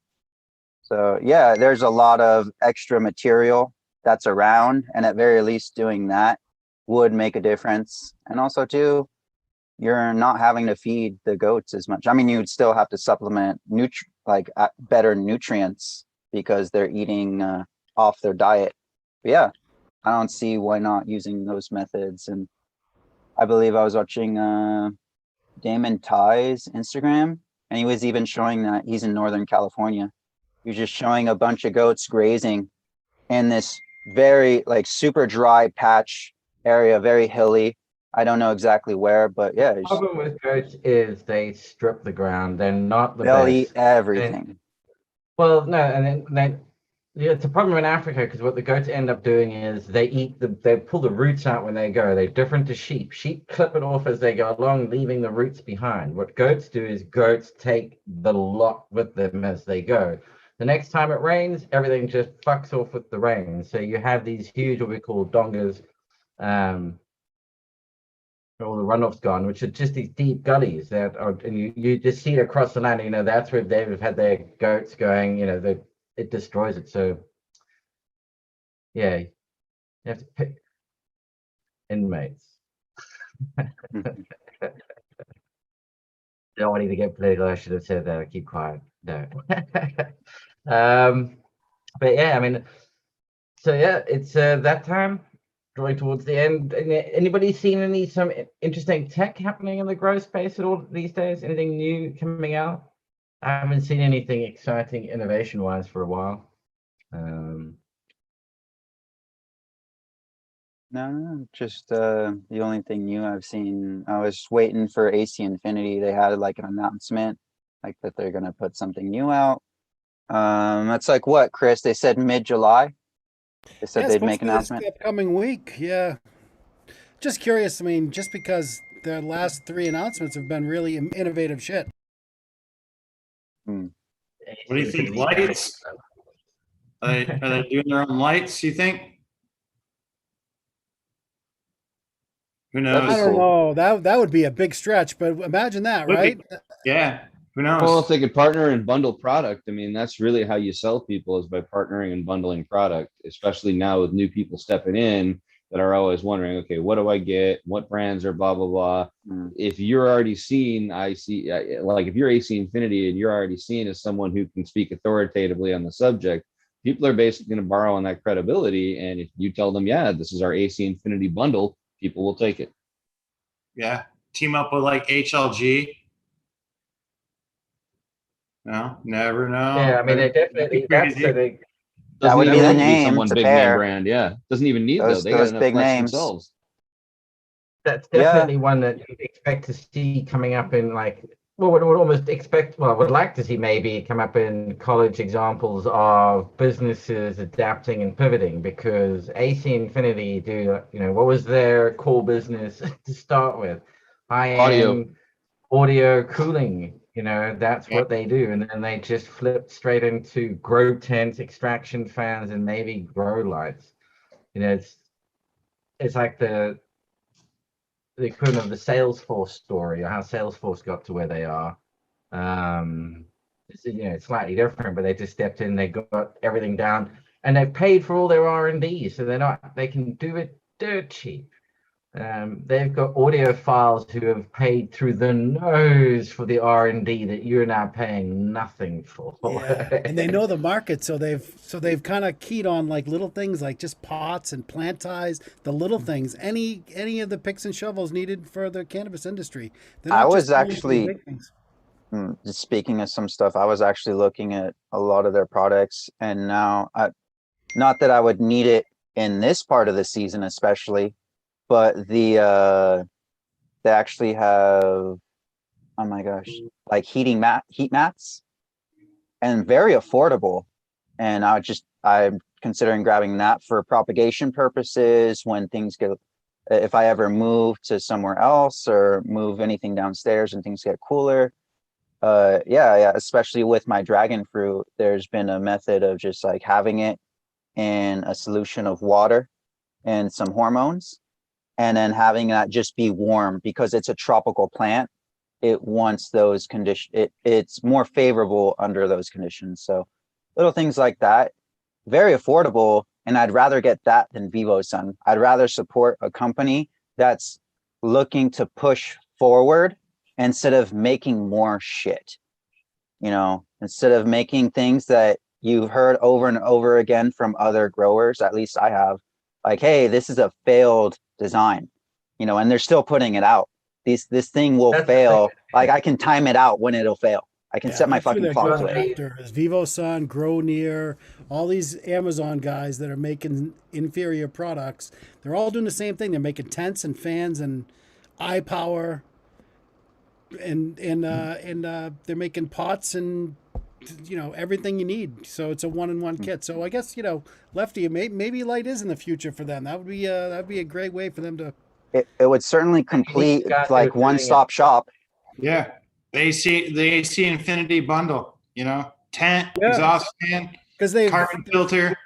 So yeah, there's a lot of extra material that's around, and at very least doing that would make a difference. And also too, you're not having to feed the goats as much. I mean, you'd still have to supplement better nutrients because they're eating off their diet. But yeah, I don't see why not using those methods. And I believe I was watching Damon Ty's Instagram, and he was even showing that he's in Northern California. He was just showing a bunch of goats grazing in this very super dry patch area, very hilly. I don't know exactly where, but yeah. The problem with goats is they strip the ground. They're not the They'll best. eat everything. Well, no, and then yeah, it's a problem in Africa because what the goats end up doing is they pull the roots out when they go. They're different to sheep. Sheep clip it off as they go along, leaving the roots behind. What goats do is goats take the lot with them as they go. The next time it rains, everything just fucks off with the rain. So you have these huge, what we call dongas, all the runoff's gone, which are just these deep gullies that are, and you just see it across the land. That's where they've had their goats going. It destroys it. So yeah, you have to pick inmates. Don't want to get political. I should have said that. I keep quiet. No. But yeah, I mean, so yeah, it's that time. drawing towards the end. Anybody seen some interesting tech happening in the growth space at all these days? Anything new coming out? I haven't seen anything exciting innovation wise for a while. No, just the only thing new I've seen, I was waiting for AC Infinity. They had like an announcement, like that they're gonna put something new out. That's like what, Chris? They said mid-July. They said Yeah, they'd supposed make to be an this announcement. upcoming week. Yeah. Just curious. I mean, just because their last 3 announcements have been really innovative shit. Hmm. What do you think? Lights? Are they doing their own lights? You think? Who That'd be I knows? don't cool. know. That would be a big stretch, but imagine that, Would be. right? Yeah. Who Well, if knows? they could partner and bundle product, I mean, that's really how you sell people is by partnering and bundling product, especially now with new people stepping in that are always wondering, okay, what do I get? What brands are blah, blah, blah. Hmm. If you're already seen, like if you're AC Infinity and you're already seen as someone who can speak authoritatively on the subject, people are basically going to borrow on that credibility. And if you tell them, yeah, this is our AC Infinity bundle, people will take it. Yeah. Team up with like HLG. No, never know. Yeah, I mean, they That'd be definitely that's crazy. so they That Doesn't would even be the have to be name someone to big name pair. brand. Yeah. Doesn't even need though. They got Those enough big threats names. themselves. that's Yeah. definitely one that you'd expect to see coming up in like would almost expect would like to see maybe come up in college examples of businesses adapting and pivoting because AC Infinity do what was their core business to start with? Audio. High-end audio cooling, that's Yeah. what they do. And then they just flipped straight into grow tent, extraction fans, and maybe grow lights. It's like the equivalent of the Salesforce story or how Salesforce got to where they are. It's slightly different, but they just stepped in, they got everything down, and they've paid for all their R&D, so they can do it dirt cheap. They've got audiophiles who have paid through the nose for the R&D that you're now paying nothing for. Yeah, and they know the market, so they've kind of keyed on like little things like just pots and plant ties, the little things, any of the picks and shovels needed for the cannabis industry. They're I not was just going for the actually, big things. just speaking of some stuff, I was actually looking at a lot of their products, and now, not that I would need it in this part of the season, especially, but they actually have, oh my gosh, like heat mats, and very affordable. And I'm considering grabbing that for propagation purposes when things get, if I ever move to somewhere else or move anything downstairs and things get cooler. Yeah, especially with my dragon fruit, there's been a method of just like having it in a solution of water and some hormones, and then having that just be warm because it's a tropical plant. It wants those conditions. It's more favorable under those conditions. So little things like that, very affordable. And I'd rather get that than Vivo Sun. I'd rather support a company that's looking to push forward instead of making more shit. Instead of making things that you've heard over and over again from other growers, at least I have, like, hey, this is a failed design, and they're still putting it out. This thing will fail. Like, I can time it out when it'll fail. I can set my That's who fucking they're clock going to it. after is Vivo Sun, Grow Near, all these Amazon guys that are making inferior products. They're all doing the same thing. They're making tents and fans and eye power, and they're making pots and everything you need. So it's a one-in-one kit. So I guess Lefty, maybe light is in the future for them. That'd be a great way for them to. It would certainly complete like one-stop shop. Yeah. The AC Infinity bundle, tent, Yeah. exhaust fan, Because they carbon filter,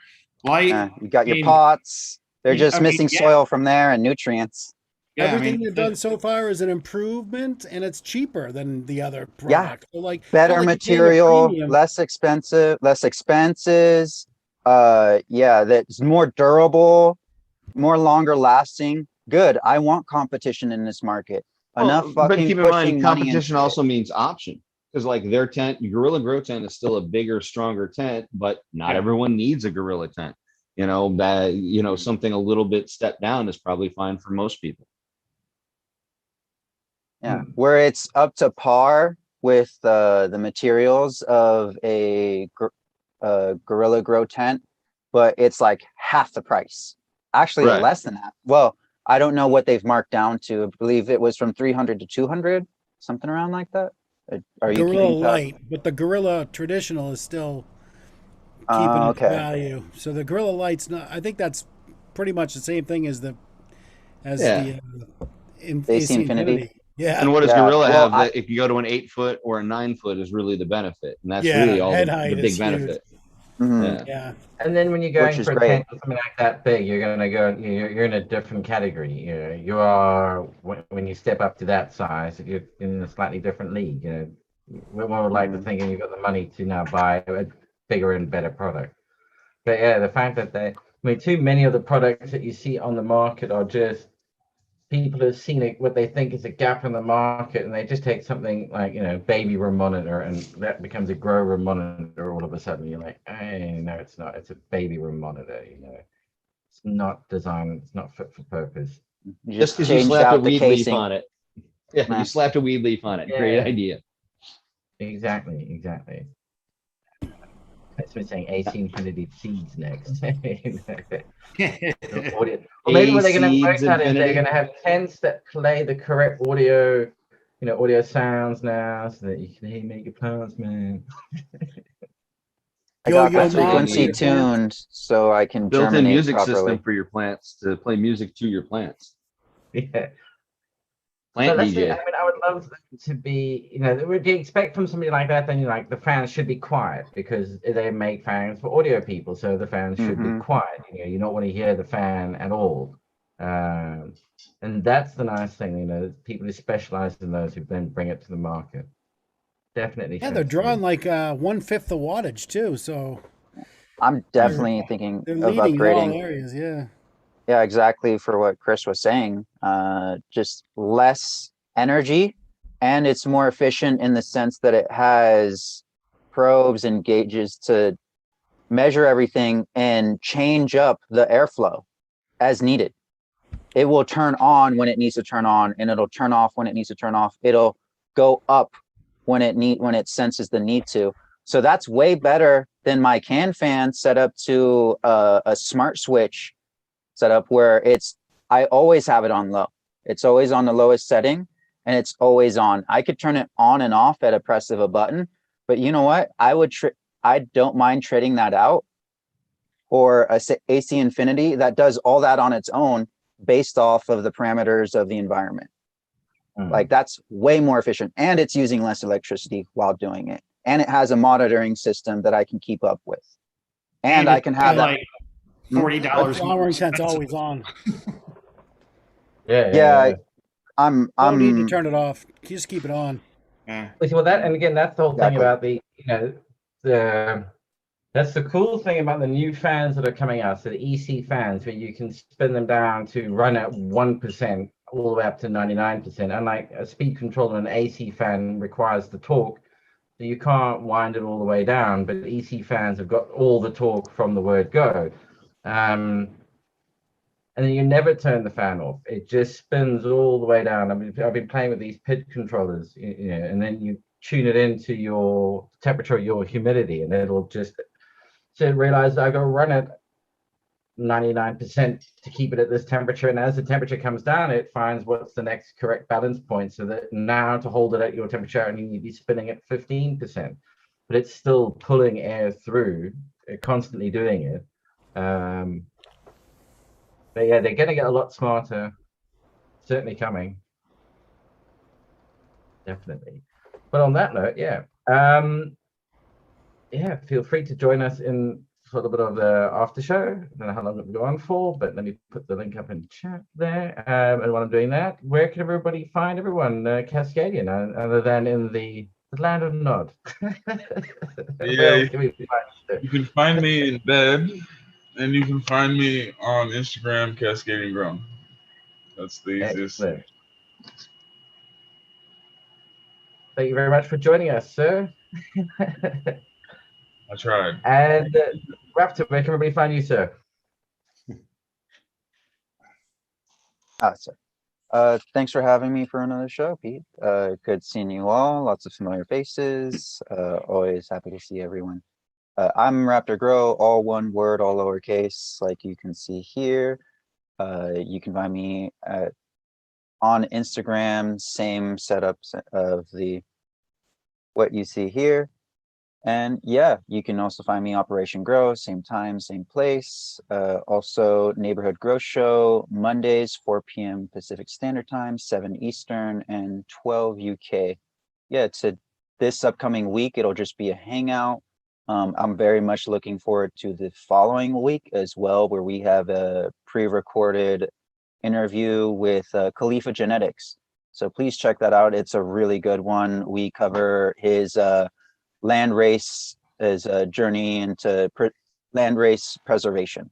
light. You got your I mean, pots. They're yeah, just I mean, missing yeah. soil from there and nutrients. Yeah, everything they've done so far is an improvement, and it's cheaper than the other Yeah. products. So like Better like you're paying a material, premium. less expenses. Yeah, that's more durable, more longer lasting. Good. I want competition in this market. Enough But fucking keep in pushing mind, money competition into also means option. Because like their tent, Gorilla Grow tent is still a bigger, stronger tent, but not Yeah. everyone needs a Gorilla tent. something a little bit stepped down is probably fine for most people. Yeah, where it's up to par with the materials of a Gorilla Grow tent, but it's like half the price. Actually, Right. less than that. Well, I don't know what they've marked down to. I believe it was from 300 to 200, something around like that. Are you Gorilla keeping track? Light, but the Gorilla Traditional is still keeping its Okay. value. So the Gorilla Light's not. I think that's pretty much the same thing as the Yeah. AC AC Infinity. Yeah. And what does Yeah, Gorilla well, have that if you go to an 8-foot or a 9-foot is really the benefit? And that's Yeah, really all head the height big is huge. benefit. Mhm. Yeah. Yeah. And then when you're Which going is for a great. tent or something like that big, you're going to go. You're in a different category. You are when you step up to that size, you're in a slightly different league. We're more like to thinking you've got the money to now buy a bigger and better product. But yeah, the fact that too many of the products that you see on the market are just people have seen it, what they think is a gap in the market, and they just take something like baby room monitor, and that becomes a grow room monitor all of a sudden. You're like, hey, no, it's not. It's a baby room monitor. It's not designed. It's not fit for purpose. You Just because you changed slapped a out the weed leaf casing. on it. Yeah, Nah. you slapped a weed leaf on it. Great Yeah. idea. Exactly. That's been saying AC Infinity Seeds next. Audio. Or maybe what they're going to A-Seeds work out is they're Infinity. going to have tents that play the correct audio, audio sounds now, so that you can hear make your plants, man. I got Yo-yo the ma frequency for your plants. tuned so I can Built-in germinate music properly. system for your plants to play music to your plants. Yeah. Plant So that's it. DJ. I mean, I would love them to be, what do you expect from somebody like that? Then you're like, the fans should be quiet because they make fans for audio people, so the fans should be quiet. You don't want to hear the fan at all. And that's the nice thing, people who specialize in those who then bring it to the market. Definitely. Yeah, they're drawing like 1/5 the wattage too. So I'm definitely thinking they're of leading in all upgrading. areas. Yeah. Yeah, exactly for what Chris was saying. Just less energy, and it's more efficient in the sense that it has probes and gauges to measure everything and change up the airflow as needed. It will turn on when it needs to turn on, and it'll turn off when it needs to turn off. It'll go up when it senses the need to. So that's way better than my can fan set up to a smart switch setup where I always have it on low. It's always on the lowest setting and it's always on. I could turn it on and off at a press of a button, but you know what? I don't mind trading that out or a AC Infinity that does all that on its own based off of the parameters of the environment. Like that's way more efficient, and it's using less electricity while doing it. And it has a monitoring system that I can keep up with. And I can have that. Like $40. Flowering tent's always on. Yeah. I'm No need to turn it off. You just keep it on. Well, and again, that's the whole thing about that's the cool thing about the new fans that are coming out. So the EC fans, where you can spin them down to run at 1% all the way up to 99%. Unlike a speed controller, an AC fan requires the torque, so you can't wind it all the way down. But EC fans have got all the torque from the word go. And then you never turn the fan off. It just spins all the way down. I've been playing with these PID controllers, and then you tune it into your temperature, your humidity, and it'll just realize I go run it 99% to keep it at this temperature. And as the temperature comes down, it finds what's the next correct balance point. So that now to hold it at your temperature, and you need to be spinning at 15%, but it's still pulling air through, constantly doing it. But yeah, they're going to get a lot smarter. Certainly coming. Definitely. But on that note, feel free to join us in a little bit of the after show. I don't know how long it'll go on for, but let me put the link up in chat there. And while I'm doing that, where can everybody find everyone, Cascadian, other than in the land of Nod? Yeah, you can find me in bed, and you can find me on Instagram, Cascading Grown. That's the easiest. Excellent. Thank you very much for joining us, sir. I tried. And Raptor, where can everybody find you, sir? So, thanks for having me for another show, Pete. Good seeing you all. Lots of familiar faces. Always happy to see everyone. I'm Raptor Grow, all one word, all lowercase, like you can see here. You can find me on Instagram, same setups of what you see here. And yeah, you can also find me Operation Grow, same time, same place. Also Neighborhood Grow Show, Mondays, 4 p.m. Pacific Standard Time, 7 Eastern and 12 UK. Yeah, this upcoming week, it'll just be a hangout. I'm very much looking forward to the following week as well, where we have a pre-recorded interview with Khalifa Genetics. So please check that out. It's a really good one. We cover his land race as a journey into land race preservation.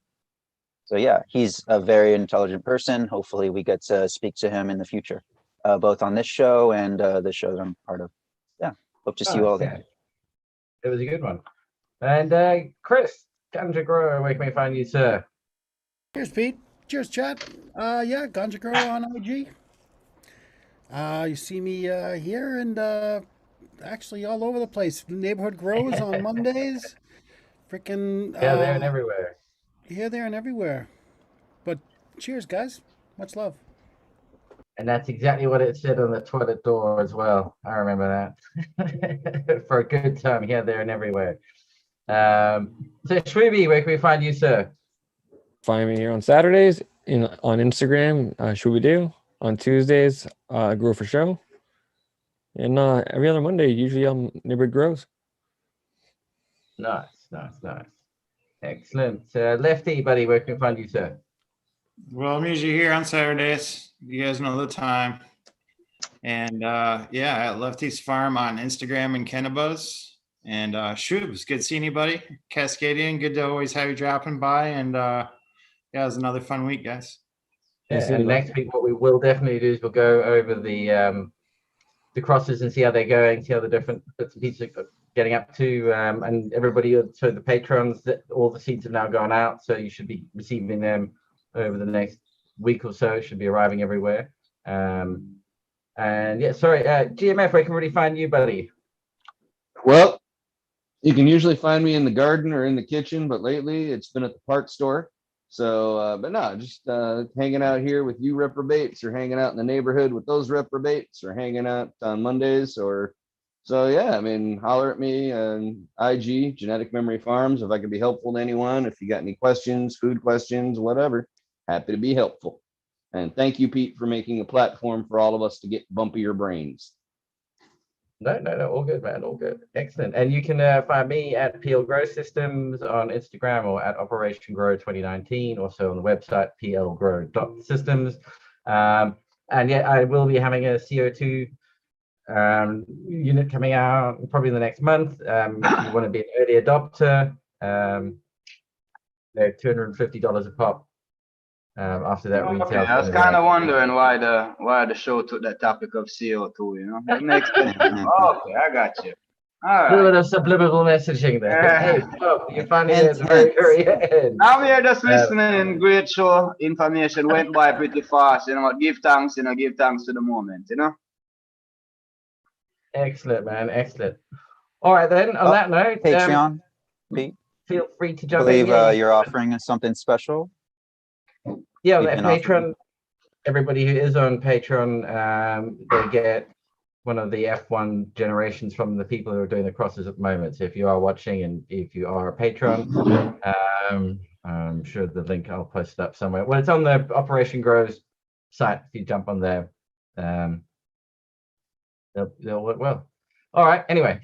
So yeah, he's a very intelligent person. Hopefully we get to speak to him in the future, both on this show and the show that I'm part of. Yeah, hope to see you all there. It was a good one. And Chris, Ganja Grow, where can we find you, sir? Cheers, Pete. Cheers, chat. Yeah, Ganja Grow on IG. You see me here and actually all over the place. Neighborhood Grows on Mondays. Freaking there and everywhere. Here, there, and everywhere. But cheers, guys. Much love. And that's exactly what it said on the toilet door as well. I remember that. For a good time, here, there, and everywhere. So Shrubi, where can we find you, sir? Find me here on Saturdays on Instagram, Shrubi on Tuesdays, Grow for Show. And every other Monday, usually on Neighborhood Grows. Nice. Excellent. Lefty, buddy, where can we find you, sir? Well, I'm usually here on Saturdays. You guys know the time. And yeah, at Lefty's Farm on Instagram and Kennebuzz. And Shubs, good seeing you, buddy. Cascadian, good to always have you dropping by. And yeah, it was another fun week, guys. Yeah, and next week, what we will definitely do is we'll go over the crosses and see how they're going, see how the different bits and pieces are getting up to, and everybody, so the patrons, that all the seeds have now gone out, so you should be receiving them over the next week or so. Should be arriving everywhere. And yeah, sorry, GMF, where can we find you, buddy? Well, you can usually find me in the garden or in the kitchen, but lately it's been at the park store. So, but no, just hanging out here with you reprobates, or hanging out in the neighborhood with those reprobates, or hanging out on Mondays, or so. Yeah, I mean, holler at me on IG, Genetic Memory Farms, if I could be helpful to anyone. If you got any questions, food questions, whatever, happy to be helpful. And thank you, Pete, for making a platform for all of us to get bumpier brains. No, all good, man, all good. Excellent. And you can find me at PL Grow Systems on Instagram, or at Operation Grow 2019, also on the website plgrow.systems. And yeah, I will be having a CO2 unit coming out probably in the next month. If you want to be an early adopter, they're $250 a pop. After that retail. Okay, I was kind of wondering why the show took that topic of CO2. You know, it makes sense. Okay, I got you. All right. A little bit of subliminal messaging there. Hey, you find it at the very, very end. I'm here just listening. Great show. Information went by pretty fast. You know, give thanks. You know, give thanks to the moment. You know. Excellent, man. Excellent. All right, then. On that note, Patreon, Pete. Feel free to jump in. I believe you're offering something special. Yeah, on Patreon, everybody who is on Patreon, they get one of the F1 generations from the people who are doing the crosses at the moment. So if you are watching and if you are a patron, I'm sure the link, I'll post it up somewhere. Well, it's on the Operation Grows site. If you jump on there, they'll work well. All right, anyway.